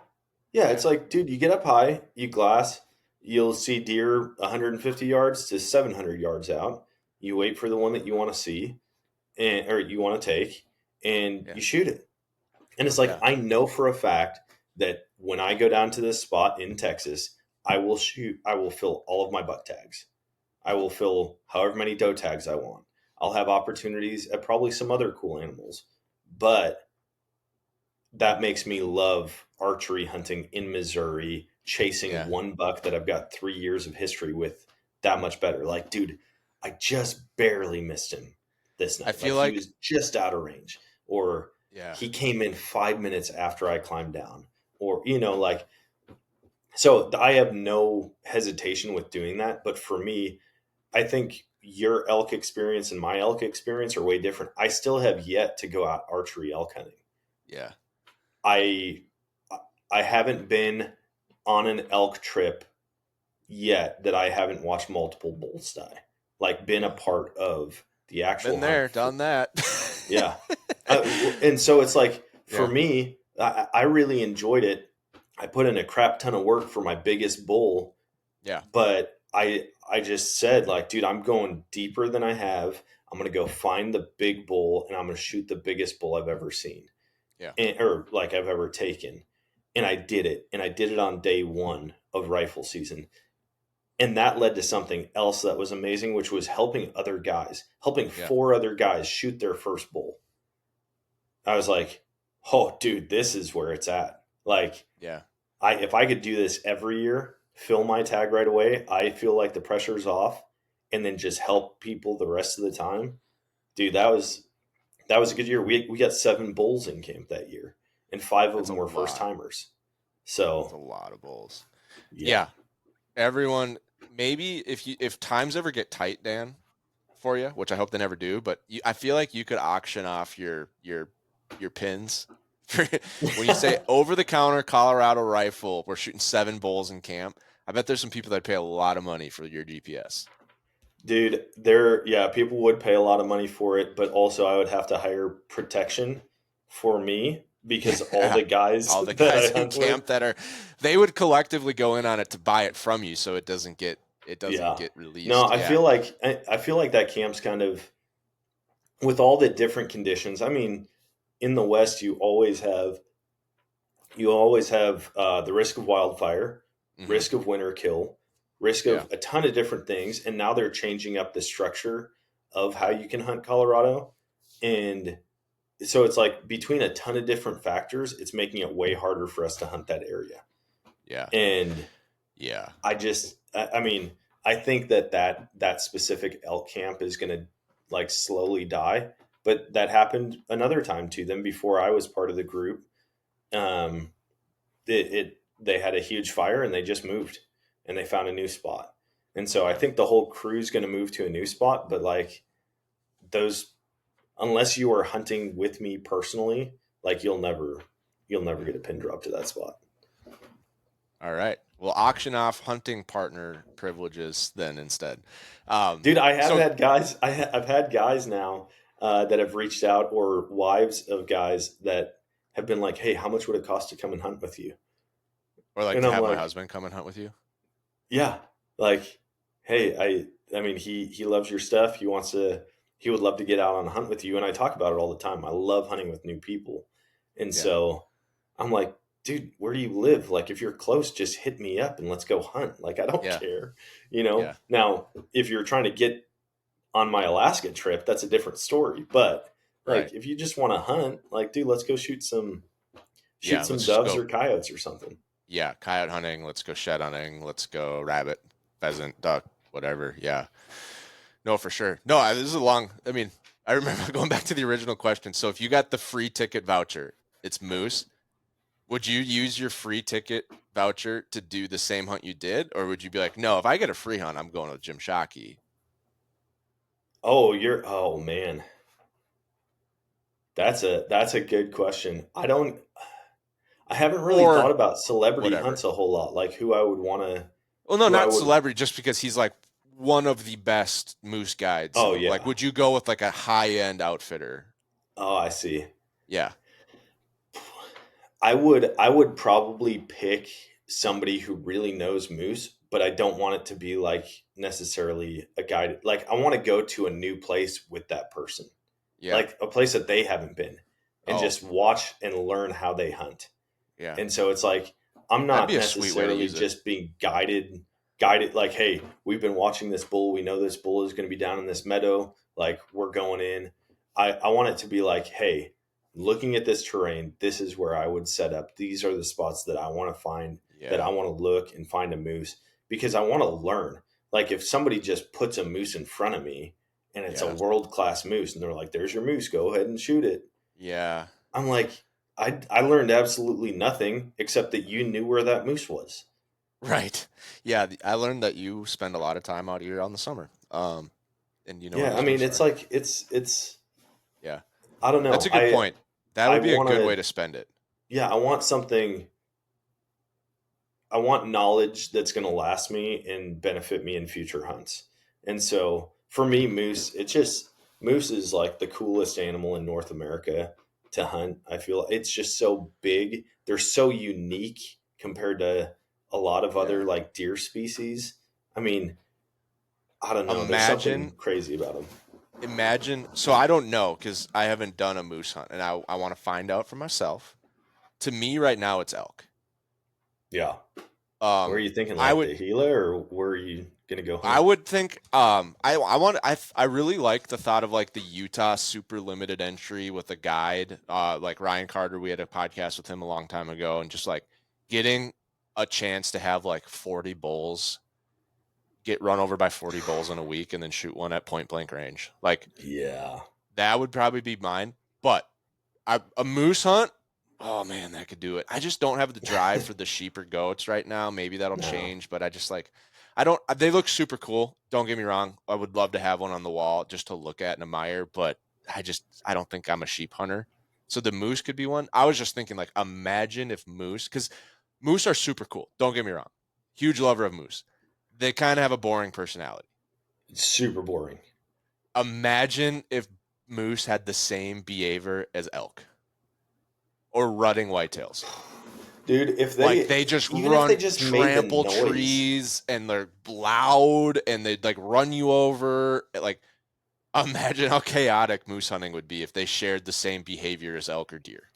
Yeah. It's like, dude, you get up high, you glass, you'll see deer 150 yards to 700 yards out. You wait for the one that you want to see or you want to take, and you shoot it. And it's like, I know for a fact that when I go down to this spot in Texas, I will fill all of my buck tags. I will fill however many doe tags I want. I'll have opportunities at probably some other cool animals, but that makes me love archery hunting in Missouri, chasing one buck that I've got 3 years of history with that much better. Like, dude, I just barely missed him this night. I feel like he was just out of range, or he came in 5 minutes after I climbed down, or, so I have no hesitation with doing that. But for me, I think your elk experience and my elk experience are way different. I still have yet to go out archery elk hunting. Yeah. I haven't been on an elk trip yet that I haven't watched multiple bulls die. Like, been a part of the actual been there, done that. Yeah. And so it's like, for me, I really enjoyed it. I put in a crap ton of work for my biggest bull. Yeah. But I just said, like, dude, I'm going deeper than I have. I'm going to go find the big bull, and I'm going to shoot the biggest bull I've ever seen. Yeah. Or like I've ever taken. And I did it. And I did it on day one of rifle season. And that led to something else that was amazing, which was helping four other guys shoot their first bull. I was like, oh, dude, this is where it's at. Like, if I could do this every year, fill my tag right away, I feel like the pressure's off, and then just help people the rest of the time. Dude, that was a good year. We got 7 bulls in camp that year, and 5 of them were first timers. So that's a lot of bulls. Yeah. Everyone, maybe if times ever get tight, Dan, for you, which I hope they never do, but I feel like you could auction off your pins. When you say over the counter Colorado rifle, we're shooting 7 bulls in camp. I bet there's some people that pay a lot of money for your GPS. Dude, people would pay a lot of money for it, but also I would have to hire protection for me, because all the guys in camp they would collectively go in on it to buy it from you, so it doesn't get released. No, I feel like that camp's kind of, with all the different conditions. I mean, in the West, you always have the risk of wildfire, risk of winter kill, risk of a ton of different things. And now they're changing up the structure of how you can hunt Colorado. And so it's like, between a ton of different factors, it's making it way harder for us to hunt that area. Yeah. And I think that specific elk camp is going to, like, slowly die. But that happened another time to them before I was part of the group. They had a huge fire, and they just moved, and they found a new spot. And so I think the whole crew is going to move to a new spot. But, like, unless you are hunting with me personally, like, you'll never get a pin drop to that spot. All right. We'll auction off hunting partner privileges then instead. Dude, I have had guys. I've had guys now that have reached out, or wives of guys that have been like, "Hey, how much would it cost to come and hunt with you?" Or like, to have my husband come and hunt with you. Yeah, like, hey, I mean, he loves your stuff. He would love to get out on a hunt with you, and I talk about it all the time. I love hunting with new people, and so I'm like, dude, where do you live? Like, if you're close, just hit me up and let's go hunt. Like, I don't care, Now, if you're trying to get on my Alaska trip, that's a different story. But, like, if you just want to hunt, like, dude, let's go shoot some doves or coyotes or something. Yeah, coyote hunting. Let's go shed hunting. Let's go rabbit, pheasant, duck, whatever. Yeah. No, for sure. No, this is I remember going back to the original question. So if you got the free ticket voucher, it's moose. Would you use your free ticket voucher to do the same hunt you did? Or would you be like, no, if I get a free hunt, I'm going with Jim Shockey? Oh man. That's a good question. I haven't really Or thought about celebrity whatever. hunts a whole lot, like who I would want to. Well, no, not celebrity, just because he's like one of the best moose guides. Oh yeah. Like, would you go with like a high-end outfitter? Oh, I see. Yeah. I would probably pick somebody who really knows moose, but I don't want it to be like necessarily a guide. Like I want to go to a new place with that person. Yeah. Like a place that they haven't been and just watch and learn how they hunt. Yeah. And so it's like I'm not necessarily just being guided like, hey, we've been watching this bull, we know this bull is going to be down in this meadow, like we're going in. I want it to be like, hey, looking at this terrain, this is where I would set up. These are the spots that I want to find, that I want to look and find a moose, because I want to learn. Like if somebody just puts a moose in front of me and it's a world-class moose and they're like, there's your moose, go ahead and shoot it. Yeah. I'm like, I learned absolutely nothing except that you knew where that moose was. Right. Yeah. I learned that you spend a lot of time out here on the summer. And you know, yeah, I mean, it's like, it's, yeah, I don't know. That's a good point. That would be a good way to spend it. Yeah. I want knowledge that's going to last me and benefit me in future hunts. And so for me, moose is like the coolest animal in North America to hunt. I feel it's just so big. They're so unique compared to a lot of other like deer species. I mean, I don't know. There's something crazy about them. So I don't know because I haven't done a moose hunt and I want to find out for myself. To me right now, it's elk. Yeah. Were you thinking like the Gila, or were you gonna go hunt? I would think I really like the thought of like the Utah super limited entry with a guide, like Ryan Carter. We had a podcast with him a long time ago, and just like getting a chance to have like 40 bulls, get run over by 40 bulls in a week, and then shoot one at point blank range. Like, yeah, that would probably be mine. But a moose hunt, oh man, that could do it. I just don't have the drive for the sheep or goats right now. Maybe that'll change, but I just like, they look super cool. Don't get me wrong. I would love to have one on the wall just to look at and admire, but I don't think I'm a sheep hunter. So the moose could be one. I was just thinking like, imagine if because moose are super cool. Don't get me wrong. Huge lover of moose. They kind of have a boring personality. It's super boring. Imagine if moose had the same behavior as elk. Or rutting whitetails, dude. If they like they just trample trees and they're loud and they like run you over, like imagine how chaotic moose hunting would be if they shared the same behavior as elk or deer.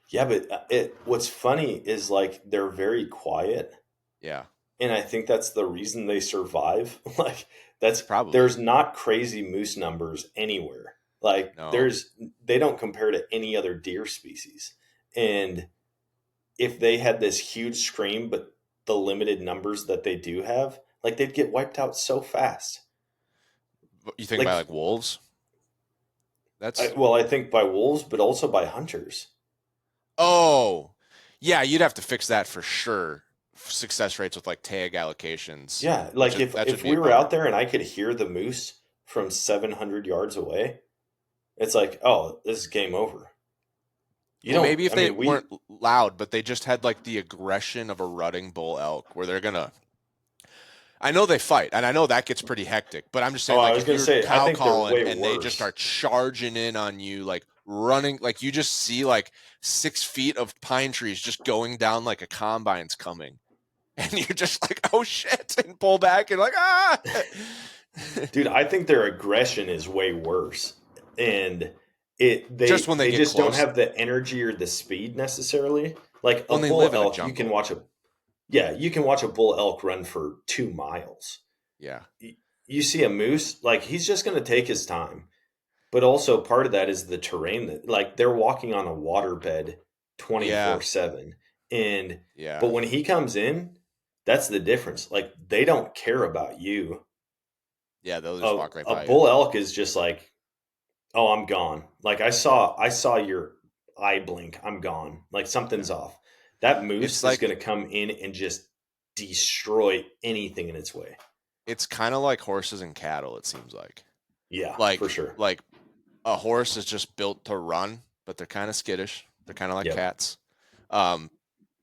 Yeah, but what's funny is like they're very quiet. Yeah, and I think that's the reason they survive. Like there's not crazy moose numbers anywhere. Like they don't compare to any other deer species. And if they had this huge scream, but the limited numbers that they do have, like they'd get wiped out so fast. You think by like wolves? I think by wolves, but also by hunters. Oh, yeah, you'd have to fix that for sure. Success rates with like tag allocations. Yeah, like if we were out there and I could hear the moose from 700 yards away, it's like, oh, this is game over. Maybe if they weren't loud, but they just had like the aggression of a rutting bull elk, where they're gonna. I know they fight, and I know that gets pretty hectic. But I'm just saying, like, if you're cow calling and they just start charging in on you, like running, like you just see like 6 feet of pine trees just going down like a combine's coming, and you're just like, oh shit, and pull back and like ah. Dude, I think their aggression is way worse, and. They just don't have the energy or the speed necessarily. Like a bull elk, you can watch a bull elk run for 2 miles. Yeah. You see a moose, like he's just going to take his time. But also part of that is the terrain that like they're walking on a waterbed 24/7. And but when he comes in, that's the difference. Like they don't care about you. Yeah, they'll just walk right by you. A bull elk is just like, oh, I'm gone. Like I saw your eye blink. I'm gone. Like something's off. That moose is going to come in and just destroy anything in its way. It's kind of like horses and cattle, it seems like. Yeah, for sure. Like a horse is just built to run, but they're kind of skittish. They're kind of like cats.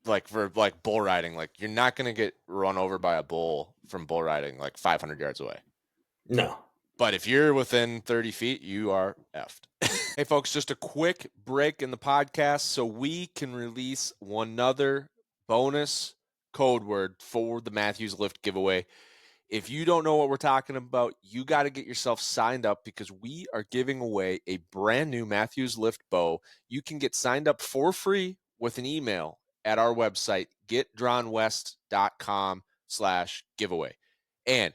Like for like bull riding, like you're not going to get run over by a bull from bull riding like 500 yards away. No. But if you're within 30 feet, you are effed. Hey, folks, just a quick break in the podcast so we can release another bonus code word for the Mathews Lift giveaway. If you don't know what we're talking about, you got to get yourself signed up because we are giving away a brand new Mathews Lift bow. You can get signed up for free with an email at our website, getdrawnwest.com/giveaway. And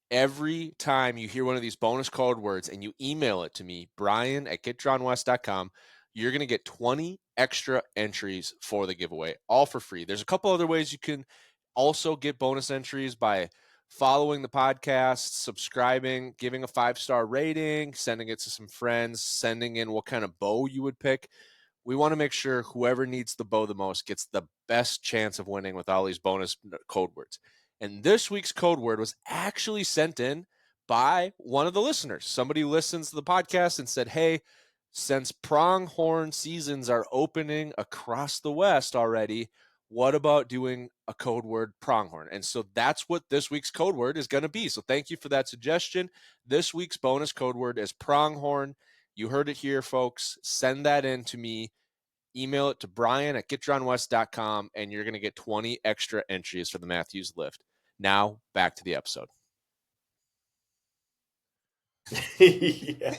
every time you hear one of these bonus code words and you email it to me, Brian@getdrawnwest.com, you're going to get 20 extra entries for the giveaway, all for free. There's a couple other ways you can also get bonus entries by following the podcast, subscribing, giving a 5-star rating, sending it to some friends, sending in what kind of bow you would pick. We want to make sure whoever needs the bow the most gets the best chance of winning with all these bonus code words. And this week's code word was actually sent in by one of the listeners. Somebody listens to the podcast and said, hey, since pronghorn seasons are opening across the West already, what about doing a code word pronghorn? And so that's what this week's code word is going to be. So thank you for that suggestion. This week's bonus code word is pronghorn. You heard it here, folks. Send that in to me. Email it to Brian@getdrawnwest.com, and you're going to get 20 extra entries for the Mathews Lift. Now, back to the episode. Yeah.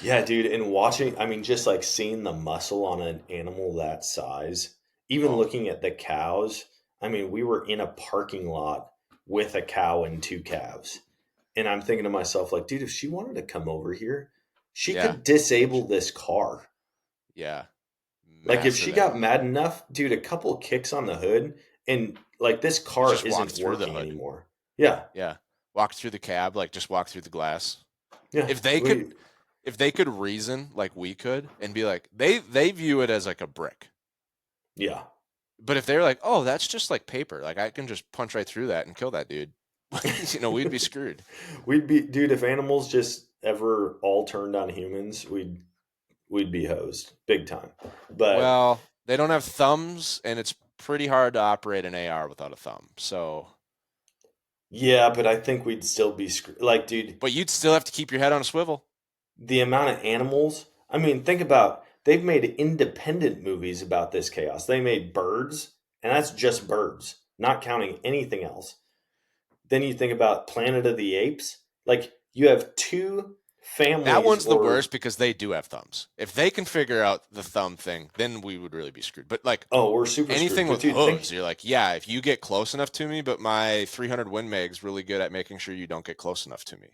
Yeah, dude. And watching, I mean, just like seeing the muscle on an animal that size, even looking at the cows. I mean, we were in a parking lot with a cow and 2 calves. And I'm thinking to myself, like, dude, if she wanted to come over here, she could disable this car. Yeah. Like if she got mad enough, dude, a couple kicks on the hood and like this car isn't working anymore. Yeah. Yeah. Walk through the cab, like just walk through the glass. Yeah. If they could reason like we could and be like, they view it as like a brick. Yeah. But if they're like, oh, that's just like paper, like I can just punch right through that and kill that dude, we'd be screwed. Dude, if animals just ever all turned on humans, we'd be hosed big time. But well, they don't have thumbs, and it's pretty hard to operate an AR without a thumb. So yeah, but I think we'd still be screwed. Like, dude, but you'd still have to keep your head on a swivel. The amount of animals. I mean, think about they've made independent movies about this chaos. They made Birds, and that's just birds, not counting anything else. Then you think about Planet of the Apes. Like you have 2 families. That one's the worst because they do have thumbs. If they can figure out the thumb thing, then we would really be screwed. But like, we're super anything screwed. with hooves, you're like, yeah, if you get close enough to me, but my 300 Win Mag's really good at making sure you don't get close enough to me.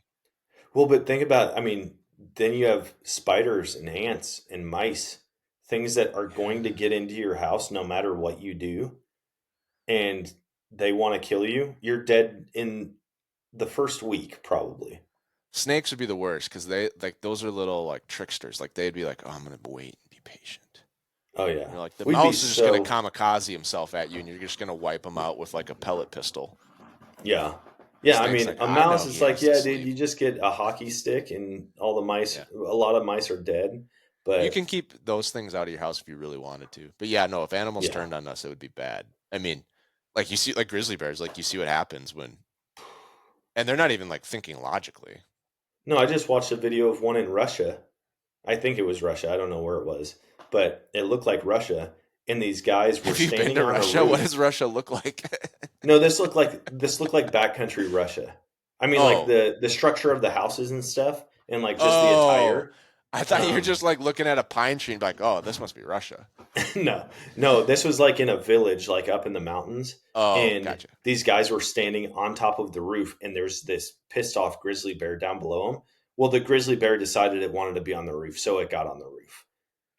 Well, but think about, I mean, then you have spiders and ants and mice, things that are going to get into your house no matter what you do, and they want to kill you. You're dead in the first week, probably. Snakes would be the worst because they like those are little like tricksters. Like they'd be like, "Oh, I'm gonna wait and be patient." Oh yeah, like the mouse is just gonna kamikaze himself at you, and you're just gonna wipe him out with like a pellet pistol. Yeah, yeah. I mean, like, a mouse is like, yeah, dude, you just get a hockey stick, and all the mice. Yeah. A lot of mice are dead. But you can keep those things out of your house if you really wanted to. But yeah, no, if animals turned on us, it would be bad. I mean, like you see, like grizzly bears, like you see what happens when, and they're not even like thinking logically. No, I just watched a video of one in Russia. I think it was Russia. I don't know where it was, but it looked like Russia. And these guys were standing been to on Russia? a roof. What does Russia look like? No, this looked like backcountry Russia. I mean, like the structure of the houses and stuff, and like just the attire. I thought you were just like looking at a pine tree and like, oh, this must be Russia. No, this was like in a village, like up in the mountains. And gotcha. These guys were standing on top of the roof, and there's this pissed off grizzly bear down below them. Well, the grizzly bear decided it wanted to be on the roof, so it got on the roof.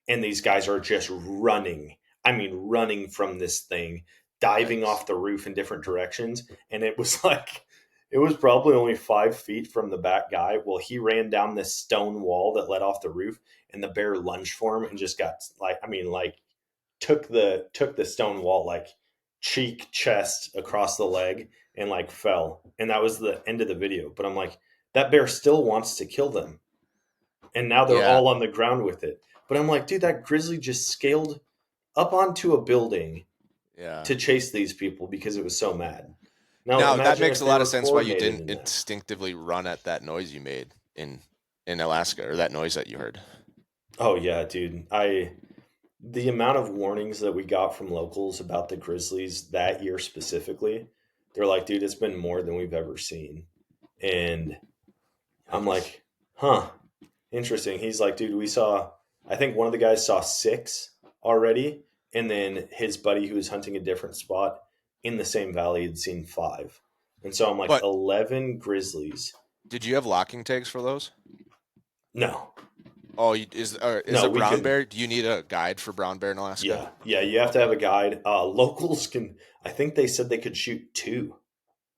And these guys are just running. I mean, running from this thing, diving off the roof in different directions. And it was like, it was probably only 5 feet from the back guy. Well, he ran down this stone wall that led off the roof, and the bear lunged for him and just got like took the stone wall like cheek, chest, across the leg, and like fell. And that was the end of the video. But I'm like, that bear still wants to kill them. And now they're Yeah. all on the ground with it. But I'm like, dude, that grizzly just scaled up onto a building Yeah. to chase these people because it was so mad. Now Now that imagine makes if a they lot of were sense why you coordinated didn't in that. instinctively run at that noise you made in Alaska, or that noise that you heard. Oh yeah, dude. The amount of warnings that we got from locals about the grizzlies that year specifically, they're like, dude, it's been more than we've ever seen. And I'm Yikes. like, huh, interesting. He's like, dude, I think one of the guys saw 6 already. And then his buddy who was hunting a different spot in the same valley had seen 5. And so I'm like, But 11 grizzlies. did you have locking tags for those? No, Oh, is no, a we brown couldn't. bear? Do you need a guide for brown bear in Alaska? Yeah, yeah, you have to have a guide. Locals can, I think they said they could shoot 2,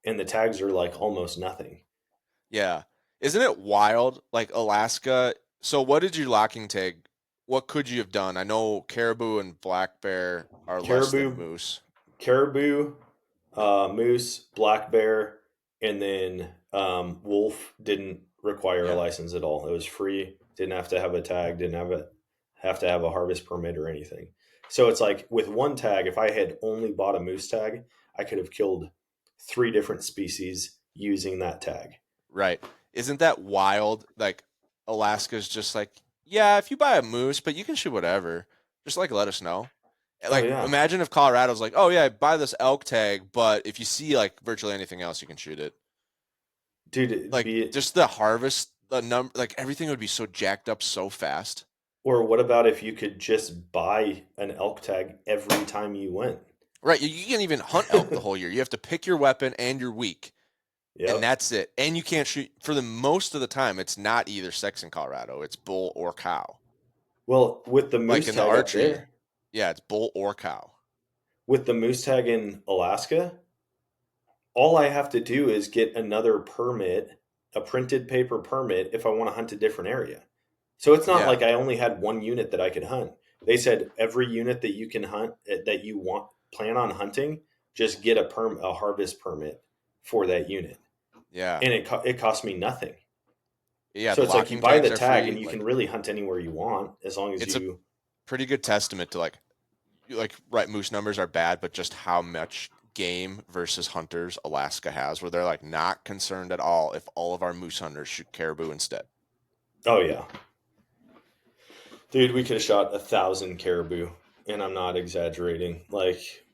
and the tags are like almost nothing. Yeah. Isn't it wild? Like Alaska. So what did your locking tag? What could you have done? I know caribou and black bear are less than Caribou, moose. caribou, moose, black bear, and then wolf didn't require a Yeah. license at all. It was free. Didn't have to have a tag. Didn't have to have a harvest permit or anything. So it's like with one tag, if I had only bought a moose tag, I could have killed 3 different species using that tag. Right. Isn't that wild? Like Alaska's just like, yeah, if you buy a moose, but you can shoot whatever. Just like let us know. Oh Like yeah, imagine if Colorado's like, oh yeah, buy this elk tag, but if you see like virtually anything else, you can shoot it. dude, it'd Like be. just the harvest, the number, like everything would be so jacked up so fast. Or what about if you could just buy an elk tag every time you went? Right. You can't even hunt elk the whole year. You have to pick your weapon and your week, and Yep. that's it. And you can't shoot for the most of the time. It's not either sex in Colorado. It's bull or cow. Well, with the Like moose in the tag up archery, there, yeah, it's bull or cow. with the moose tag in Alaska, all I have to do is get another permit, a printed paper permit, if I want to hunt a different area. So it's not Yeah. like I only had one unit that I could hunt. They said every unit that you can hunt that you plan on hunting, just get a harvest permit for that unit, Yeah. and it cost me nothing. Yeah. So The it's like you locking buy tags the are tag free. and you can Like really hunt anywhere you want as long as it's a you. pretty good testament to like right moose numbers are bad, but just how much game versus hunters Alaska has, where they're like not concerned at all if all of our moose hunters shoot caribou instead. Oh yeah, dude, we could have shot 1,000 caribou, and I'm not exaggerating. Like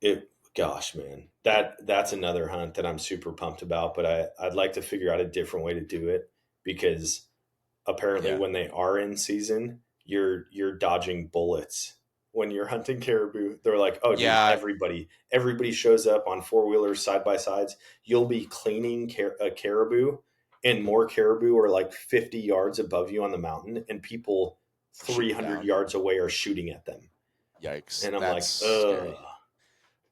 it, gosh, man, that's another hunt that I'm super pumped about. But I'd like to figure out a different way to do it because apparently Yeah. when they are in season, you're dodging bullets when you're hunting caribou. They're like, oh, dude, Yeah. everybody shows up on 4-wheelers side by sides. You'll be cleaning a caribou, and more caribou are like 50 yards above you on the mountain, and people Shooting 300 down. yards away are shooting at them. Yikes. And I'm That's like, scary. ugh,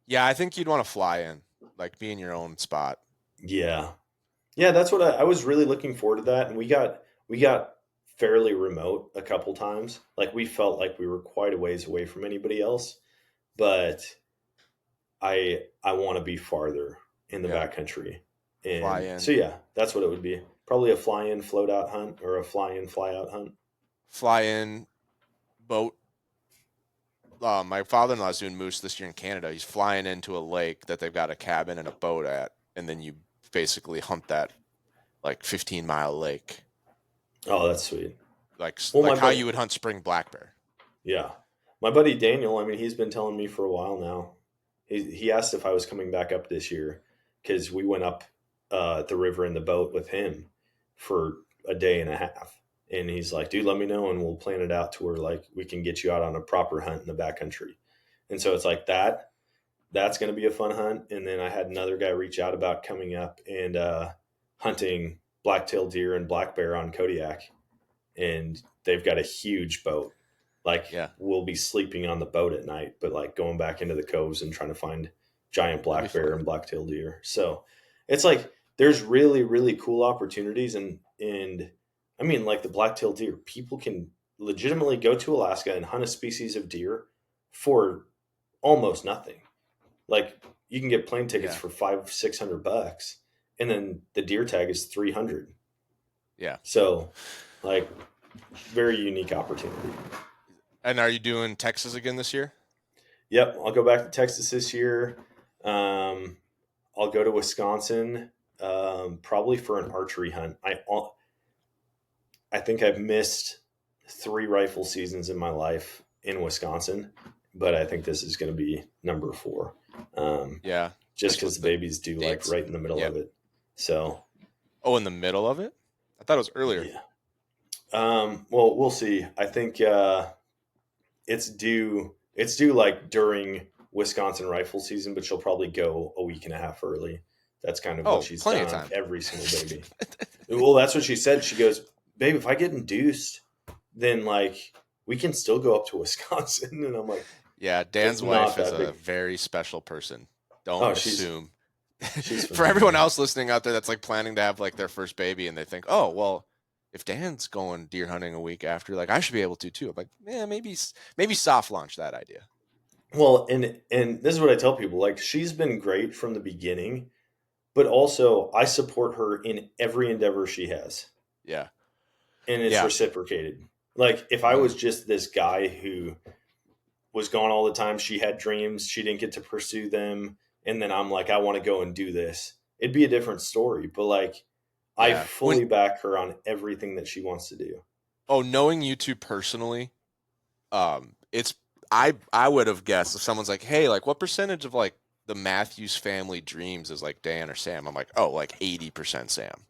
Yeah, I think you'd want to fly in, like be in your own spot. yeah. Yeah, that's what I was really looking forward to that. And we got fairly remote a couple times. Like we felt like we were quite a ways away from anybody else, but I want to be farther in the Yeah. backcountry. Fly And so in. yeah, that's what it would be. Probably a fly in float out hunt or a fly in fly out hunt. Fly in, boat. My father-in-law's doing moose this year in Canada. He's flying into a lake that they've got a cabin and a boat at, and then you basically hunt that like 15-mile lake, Oh, that's sweet. like Well, like how you would hunt spring black bear. yeah. My buddy Daniel, I mean, he's been telling me for a while now. He asked if I was coming back up this year because we went up the river in the boat with him for a day and a half. And he's like, dude, let me know and we'll plan it out to where like we can get you out on a proper hunt in the backcountry. And so it's like that's going to be a fun hunt. And then I had another guy reach out about coming up and hunting black-tailed deer and black bear on Kodiak. And they've got a huge boat. Like Yeah, we'll be sleeping on the boat at night, but like going back into the coves and trying to find giant that'd be black bear fun. and black-tailed deer. So it's like there's really, really cool opportunities and I mean like the black-tailed deer, people can legitimately go to Alaska and hunt a species of deer for almost nothing. Like you can get plane tickets Yeah. for $500-600, and then the deer tag is 300. Yeah. So, like, very unique opportunity. And are you doing Texas again this year? Yep, I'll go back to Texas this year. I'll go to Wisconsin, probably for an archery hunt. I think I've missed 3 rifle seasons in my life in Wisconsin, but I think this is going to be number 4. Yeah. Just Just because with the the baby's due like dates. right in the middle Yeah. of it. So, Oh, in the middle of it? I thought it was earlier. yeah. Well, we'll see. I think it's due. It's due like during Wisconsin rifle season, but she'll probably go a week and a half early. That's kind of what Oh, she's plenty of done time. every single baby. Well, that's what she said. She goes, "Babe, if I get induced, then like we can still go up to Wisconsin." And I'm like, Yeah, "It's Dan's not wife is that a big." very special person. Don't Oh, assume. she's For everyone phenomenal. else listening out there that's like planning to have like their first baby and they think, "Oh, well, if Dan's going deer hunting a week after, like I should be able to too." I'm like, "Yeah, maybe soft launch that idea." Well, and this is what I tell people. Like she's been great from the beginning, but also I support her in every endeavor she has, Yeah. and it's Yeah. reciprocated. Like if I Mm-hmm. was just this guy who was gone all the time, she had dreams, she didn't get to pursue them, and then I'm like, I want to go and do this. It'd be a different story, but like I Yeah. When fully back her on everything that she wants to do. knowing you two personally, it's I would have guessed if someone's like, "Hey, like what percentage of like the Mathews family dreams is like Dan or Sam?" I'm like, "Oh, like 80% Sam."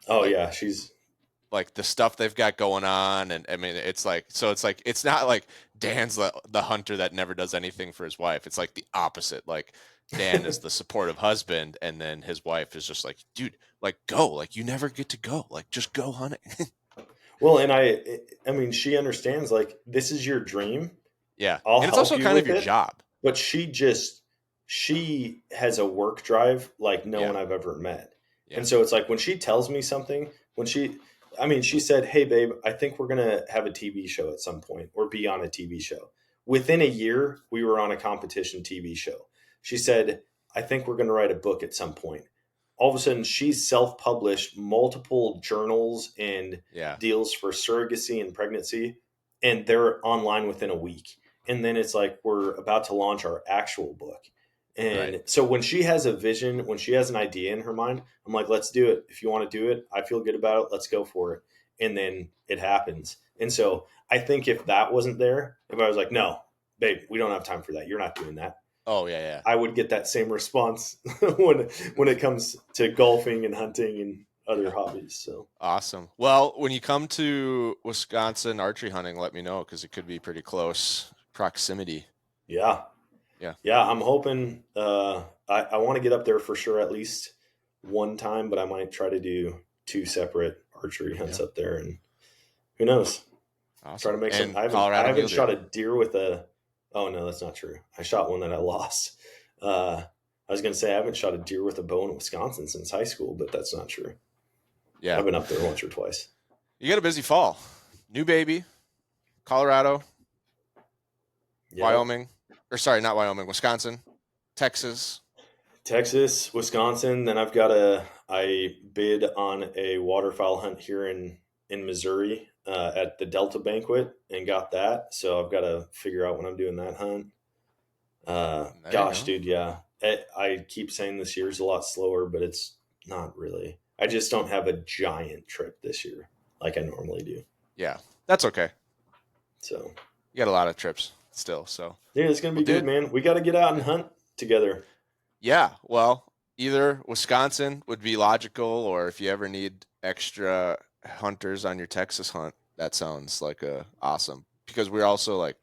Oh Like yeah, she's like the stuff they've got going on, and I mean it's like, so it's like it's not like Dan's the hunter that never does anything for his wife. It's like the opposite. Like Dan is the supportive husband, and then his wife is just like, dude, like go, like you never get to go, like just go hunting. well, and I mean, she understands like this is your dream. Yeah, I'll and it's help also you kind of with your it, job. but she has a work drive like no Yeah, one I've ever met. yeah, And so it's like when she tells me something, I mean, she said, "Hey babe, I think we're going to have a TV show at some point or be on a TV show." Within a year, we were on a competition TV show. She said, "I think we're going to write a book at some point." All of a sudden, she's self-published multiple journals and yeah, deals for surrogacy and pregnancy, and they're online within a week. And then it's like we're about to launch our actual book. right. And so when she has a vision, when she has an idea in her mind, I'm like, let's do it. If you want to do it, I feel good about it. Let's go for it. And then it happens. And so I think if that wasn't there, if I was like, no, babe, we don't have time for that. You're not doing that. Oh yeah, yeah. I would get that same response when it comes to golfing and hunting and other Yeah. hobbies. So Awesome. Well, when you come to Wisconsin archery hunting, let me know because it could be pretty close proximity. yeah, Yeah. yeah, I'm hoping I want to get up there for sure at least one time, but I might try to do 2 separate archery hunts Yeah. up there, and who knows? Try to Awesome. make some. And I Colorado haven't mule shot deer. a deer with a. Oh no, that's not true. I shot one that I lost. I was gonna say I haven't shot a deer with a bow in Wisconsin since high school, but that's not true. Yeah. I've been up there once or twice. You got a busy fall. New baby, Colorado, Yep. Wyoming, or sorry, not Wyoming, Wisconsin, Texas. Texas, Wisconsin. Then I bid on a waterfowl hunt here in Missouri at the Delta Banquet and got that. So I've got to figure out when I'm doing that hunt. There you Gosh, go. dude, yeah. I keep saying this year's a lot slower, but it's not really. I just don't have a giant trip this year like I normally do. Yeah. That's okay. So, You got a lot of trips still. So, yeah, it's gonna well, be good, dude. man. We got to get out and Yeah. hunt together. Yeah. Well, either Wisconsin would be logical, or if you ever need extra hunters on your Texas hunt, that sounds like a awesome, because we're also like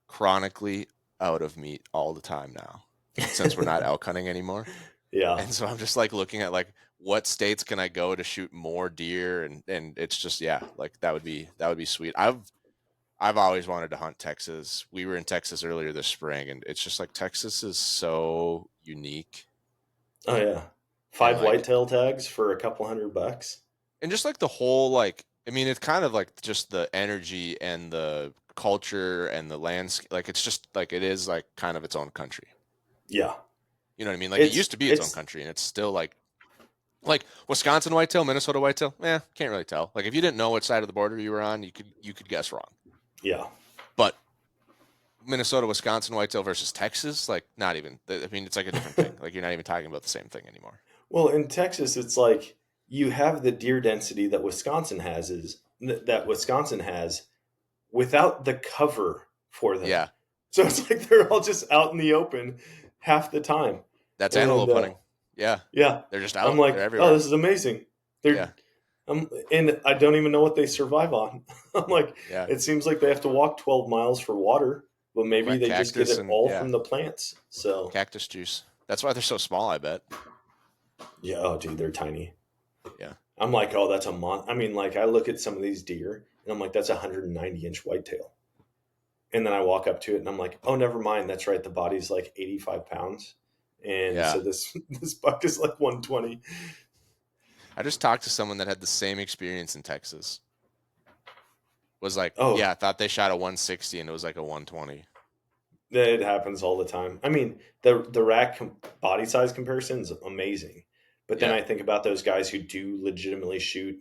chronically out of meat all the time now since we're not elk hunting anymore. Yeah. And so I'm just like looking at like what states can I go to shoot more deer, and it's just, yeah, like that would be sweet. I've always wanted to hunt Texas. We were in Texas earlier this spring, and it's just like Texas is so unique. Oh yeah. And 5 like, whitetail tags for a couple $100. and just like the whole, like, I mean, it's kind of like just the energy and the culture and the landscape. Like, it's just like, it is like kind of its own country. Yeah. You know what I mean? Like, it used to be its own country, and it's still like Wisconsin whitetail, Minnesota whitetail. Can't really tell. Like, if you didn't know which side of the border you were on, you could guess wrong. Yeah. But Minnesota, Wisconsin whitetail versus Texas, like, not even. I mean, it's like a different thing. Like, you're not even talking about the same thing anymore. Well, in Texas, it's like you have the deer density that Wisconsin has without the cover for them. Yeah. So it's like they're all just out in the open half the time. That's antelope hunting. Yeah. Yeah. They're just out. I'm like, they're everywhere. oh, this is amazing. And I don't even know what they survive on. I'm like, It seems like they have to walk 12 miles for water, but maybe they just get it all from the plants. So cactus juice. That's why they're so small, I bet. Yeah. Oh, dude, they're tiny. Yeah. I'm like, oh, that's a I mean, like, I look at some of these deer and I'm like, that's a 190-inch whitetail. And then I walk up to it and I'm like, oh, never mind. That's right. The body's like 85 pounds. And so this buck is like 120. I just talked to someone that had the same experience in Texas. Was like, I thought they shot a 160 and it was like a 120. It happens all the time. I mean, the rack body size comparison is amazing. But then I think about those guys who do legitimately shoot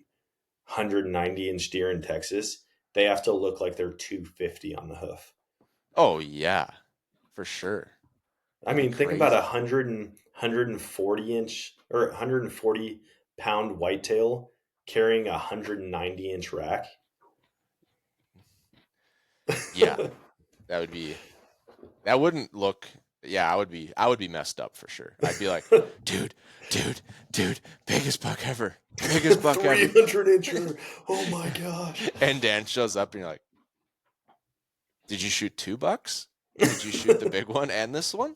190-inch deer in Texas. They have to look like they're 250 on the hoof. Oh, yeah, for sure. I mean, think about 140-inch or 140-pound whitetail carrying a 190-inch rack. Yeah, that wouldn't look. Yeah, I would be messed up for sure. I'd be like, dude, biggest buck ever. 300-incher. Oh my gosh. And Dan shows up and you're like, did you shoot 2 bucks? Did you shoot the big one and this one?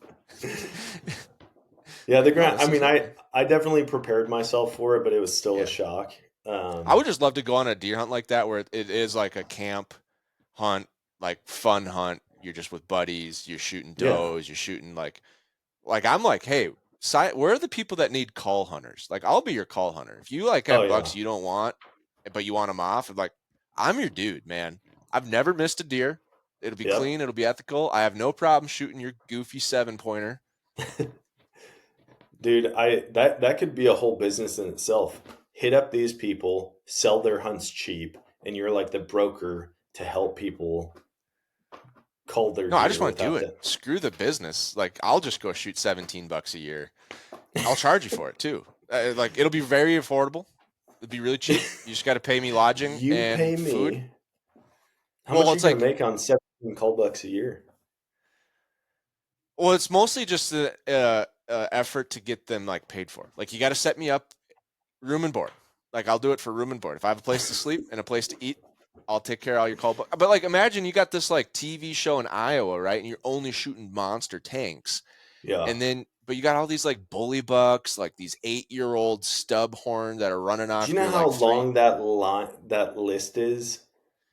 Yeah, the ground. I mean, I definitely prepared myself for it, but it was still a shock. I would just love to go on a deer hunt like that, where it is like a camp hunt, like fun hunt. You're just with buddies. You're shooting does. You're shooting like I'm like, hey, where are the people that need call hunters? Like, I'll be your call hunter. If you like have bucks you don't want, but you want them off, like, I'm your dude, man. I've never missed a deer. It'll be clean. It'll be ethical. I have no problem shooting your goofy 7-pointer. Dude, that could be a whole business in itself. Hit up these people, sell their hunts cheap, and you're like the broker to help people call their. No, I just want to do it. Screw the business. Like, I'll just go shoot $17 a year. I'll charge you for it too. Like, it'll be very affordable. It'll be really cheap. You just got to pay me lodging and pay me food. How much are you gonna make on 17 call bucks a year? Well, it's mostly just the effort to get them like paid for. Like, you got to set me up room and board. Like, I'll do it for room and board. If I have a place to sleep and a place to eat, I'll take care of all your call bucks. But like, imagine you got this like TV show in Iowa, right? And you're only shooting monster tanks. Yeah. And then, but you got all these like bully bucks, like these 8-year-old stub horn that are running off. Do you know how long that list is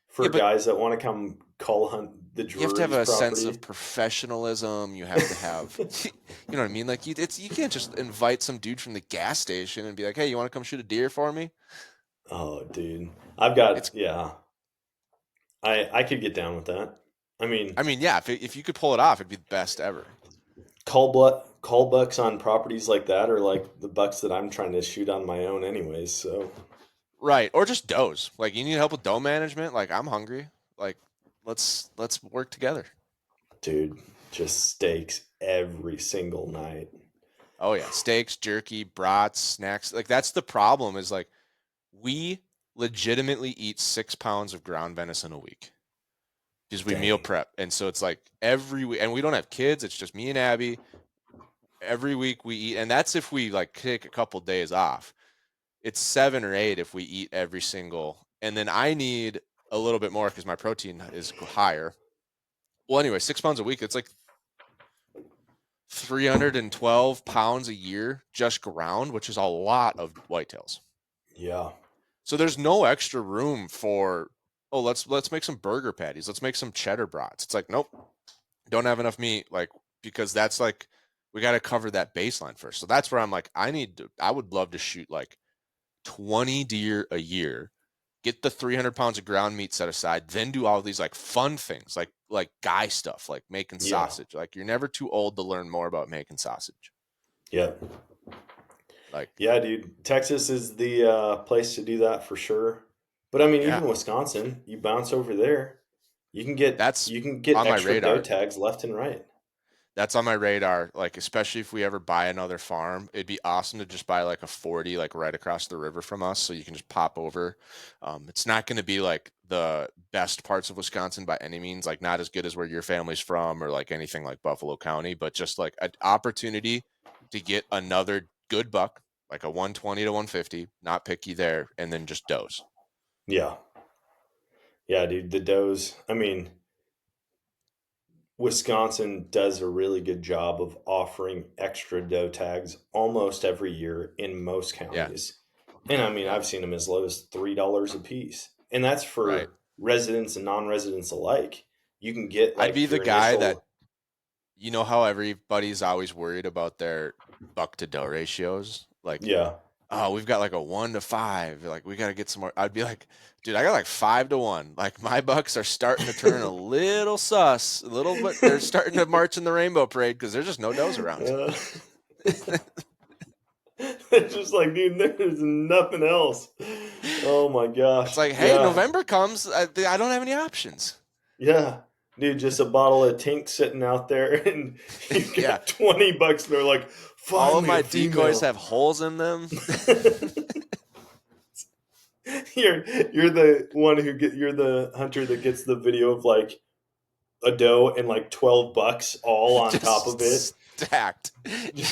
for guys that want to come call hunt the Drury's You have to have a property? sense of professionalism. You have to have, you know what I mean? Like, you can't just invite some dude from the gas station and be like, hey, you want to come shoot a deer for me? Oh, dude. I could get down with that. I mean, yeah, if you could pull it off, it'd be the best ever. Call bucks on properties like that are like the bucks that I'm trying to shoot on my own anyways, so. Right, or just does. Like, you need help with doe management? Like, I'm hungry. Like, let's work together. Dude, just steaks every single night. Oh yeah, steaks, jerky, brats, snacks. Like, that's the problem, is like, we legitimately eat 6 pounds of ground venison a week because we meal prep. And so it's like every week, and we don't have kids. It's just me and Abby. Every week we eat, and that's if we like take a couple days off. It's 7 or 8 if we eat every single, and then I need a little bit more because my protein is higher. Well, anyway, 6 pounds a week. It's like 312 pounds a year just ground, which is a lot of whitetails. Yeah. So there's no extra room for, oh, let's make some burger patties. Let's make some cheddar brats. It's like, nope, don't have enough meat. Like, because that's like, we got to cover that baseline first. So that's where I'm like, I would love to shoot like 20 deer a year, get the 300 pounds of ground meat set aside, then do all these like fun things, like guy stuff, like making sausage. Like you're never too old to learn more about making sausage. Yep. Like, yeah, dude, Texas is the place to do that for sure. But I mean, yeah, even Wisconsin, you bounce over there, you can get that's on my extra doe radar. tags left and right. That's on my radar. Like, especially if we ever buy another farm, it'd be awesome to just buy like a 40, like right across the river from us. So you can just pop over. It's not going to be like the best parts of Wisconsin by any means, like not as good as where your family's from or like anything like Buffalo County, but just like an opportunity to get another good buck, like a 120 to 150, not picky there, and then just does. Yeah. Yeah, dude, the does. I mean, Wisconsin does a really good job of offering extra doe tags almost every year in most Yeah. counties. And I mean, Yep. I've seen them as low as $3 a piece. And that's Right. for residents and non-residents alike. You can get I'd be like the your guy that, initial. you know how everybody's always worried about their buck to doe ratios? Like, Yeah. oh, we've got like a 1 to 5. Like, we got to get some more. I'd be like, dude, I got like 5 to 1. Like, my bucks are starting to turn a little sus, a little bit. They're starting to march in the rainbow parade because there's just no does around. It's just like, dude, there's nothing else. Oh my It's gosh. like, hey, Yeah. November comes. I don't have any options. Yeah. Dude, just a bottle of Tink sitting out there and you Yeah. got $20 and they're like, All of finally my a decoys female. have holes in them. You're the one you're the hunter that gets the video of like a doe and like $12 all on top of it. Just stacked.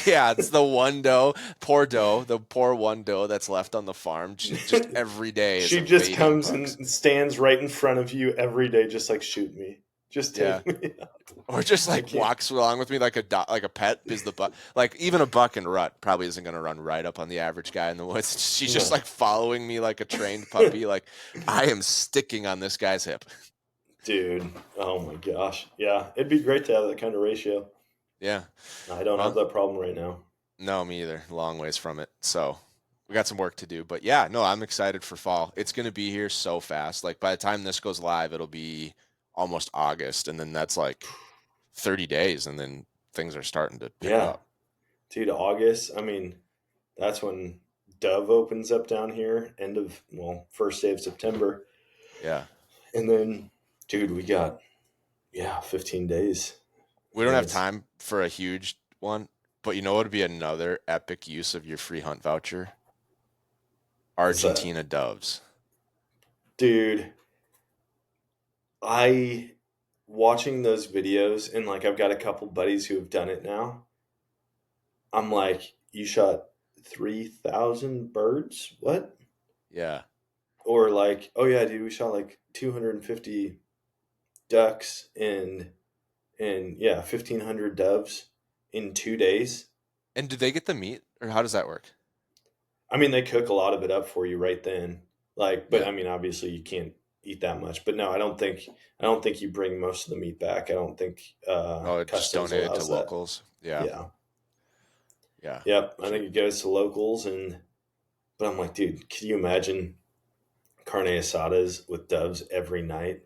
Yeah, it's the one doe, the poor one doe that's left on the farm. Just every day is She just evading comes bucks. and stands right in front of you every day, just like, shoot me, just Yeah. take me out. Or just I like can't. walks along with me like a pet, because the buck, like even a buck and rut probably isn't going to run right up on the average guy in the woods. She's just No. like following me like a trained puppy. Like, I am sticking on this guy's hip. Dude, oh my gosh. Yeah, it'd be great to have that kind of ratio. Yeah. I don't have Well, that problem right now. no, me either. Long ways from it. So we got some work to do. But yeah, no, I'm excited for fall. It's going to be here so fast. Like, by the time this goes live, it'll be almost August. And then that's like 30 days. And then things are starting to pick Yeah, up. dude, August. I mean, that's when Dove opens up down here. First day of September. Yeah. And then, dude, we got 15 days. We don't And have it's time for a huge one, but you know what would be another epic use of your free hunt voucher? what's that? Argentina doves. Dude, I watching those videos and like I've got a couple buddies who have done it now. I'm like, you shot 3,000 birds? What? Yeah. Or like, oh yeah, dude, we shot like 250 ducks and yeah, 1,500 doves in 2 days. And do they get the meat, or how does that work? I mean, they cook a lot of it up for you right then. Like, but Yeah. I mean, obviously you can't eat that much. But no, I don't think you bring most of the meat back. I don't think Oh, just customs donate it to allows that. locals. Yeah. Yeah. Yeah. Yep. I Shoot. think it goes to locals but I'm like, dude, can you imagine carne asadas with doves every night?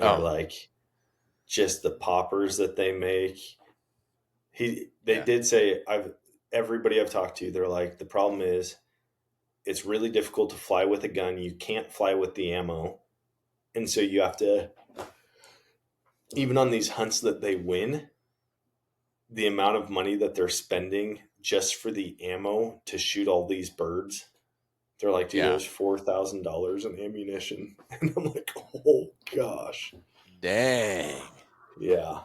Or Oh, like just the poppers that they make. They yeah. did say everybody I've talked to, they're like, the problem is it's really difficult to fly with a gun. You can't fly with the ammo. And so you have to, even on these hunts that they win, the amount of money that they're spending just for the ammo to shoot all these birds, they're like, dude, it Yeah. was $4,000 in ammunition. And I'm like, oh gosh. Dang. Yeah.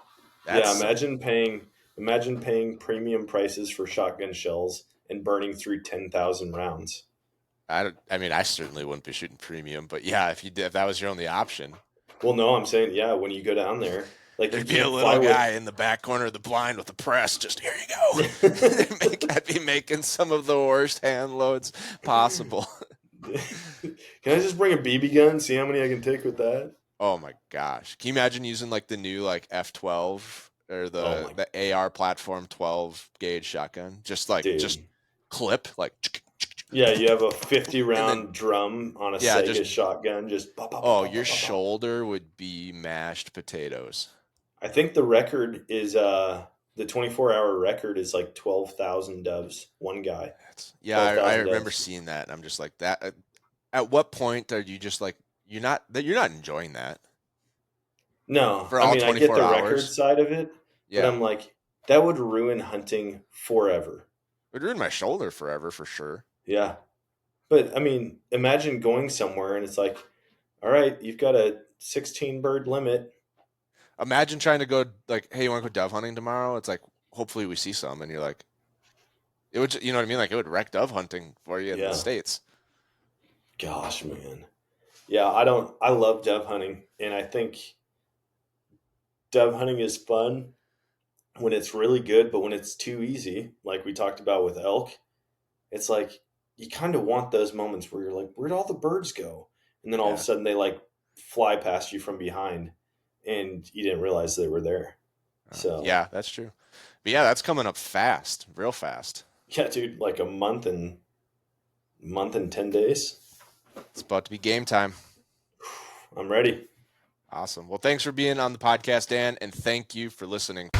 That's Yeah. some. Imagine paying premium prices for shotgun shells and burning through 10,000 rounds. I mean, I certainly wouldn't be shooting premium, but yeah, if that was your only option, Well, no, I'm saying, yeah, when you go down there, like you there'd be a can't fly little with. guy in the back corner of the blind with a press. Just, here you go. I'd be making some of the worst hand loads possible. Can I just bring a BB gun? See how many I can take with that? Oh my gosh. Can you imagine using like the new like F12 or Oh my the AR platform 12 gauge shotgun? Just dude. clip like Yeah, you have a 50-round drum on a Sega shotgun. Just your shoulder would be mashed potatoes. I think the record is the 24-hour record is like 12,000 doves. One guy. I remember seeing that, and I'm just like that. At what point are you just like you're not enjoying that? No, for all 24 I get the hours. Record side of it, but I'm like, that would ruin hunting forever. It would ruin my shoulder forever for sure. Yeah, but I mean, imagine going somewhere and it's like, all right, you've got a 16 bird limit. Imagine trying to go like, hey, you want to go dove hunting tomorrow? It's like, hopefully we see some, and you're like, it would, you know what I mean? Like it would wreck dove hunting for you in the States. Gosh, man. Yeah, I love dove hunting, and I think dove hunting is fun when it's really good, but when it's too easy, like we talked about with elk, it's like you kind of want those moments where you're like, where'd all the birds go? And then all of a sudden they like fly past you from behind and you didn't realize they were there. So yeah, that's true. But yeah, that's coming up fast, real fast. Yeah, dude, like a month and 10 days. It's about to be game time. I'm ready. Awesome. Well, thanks for being on the podcast, Dan, and thank you for listening.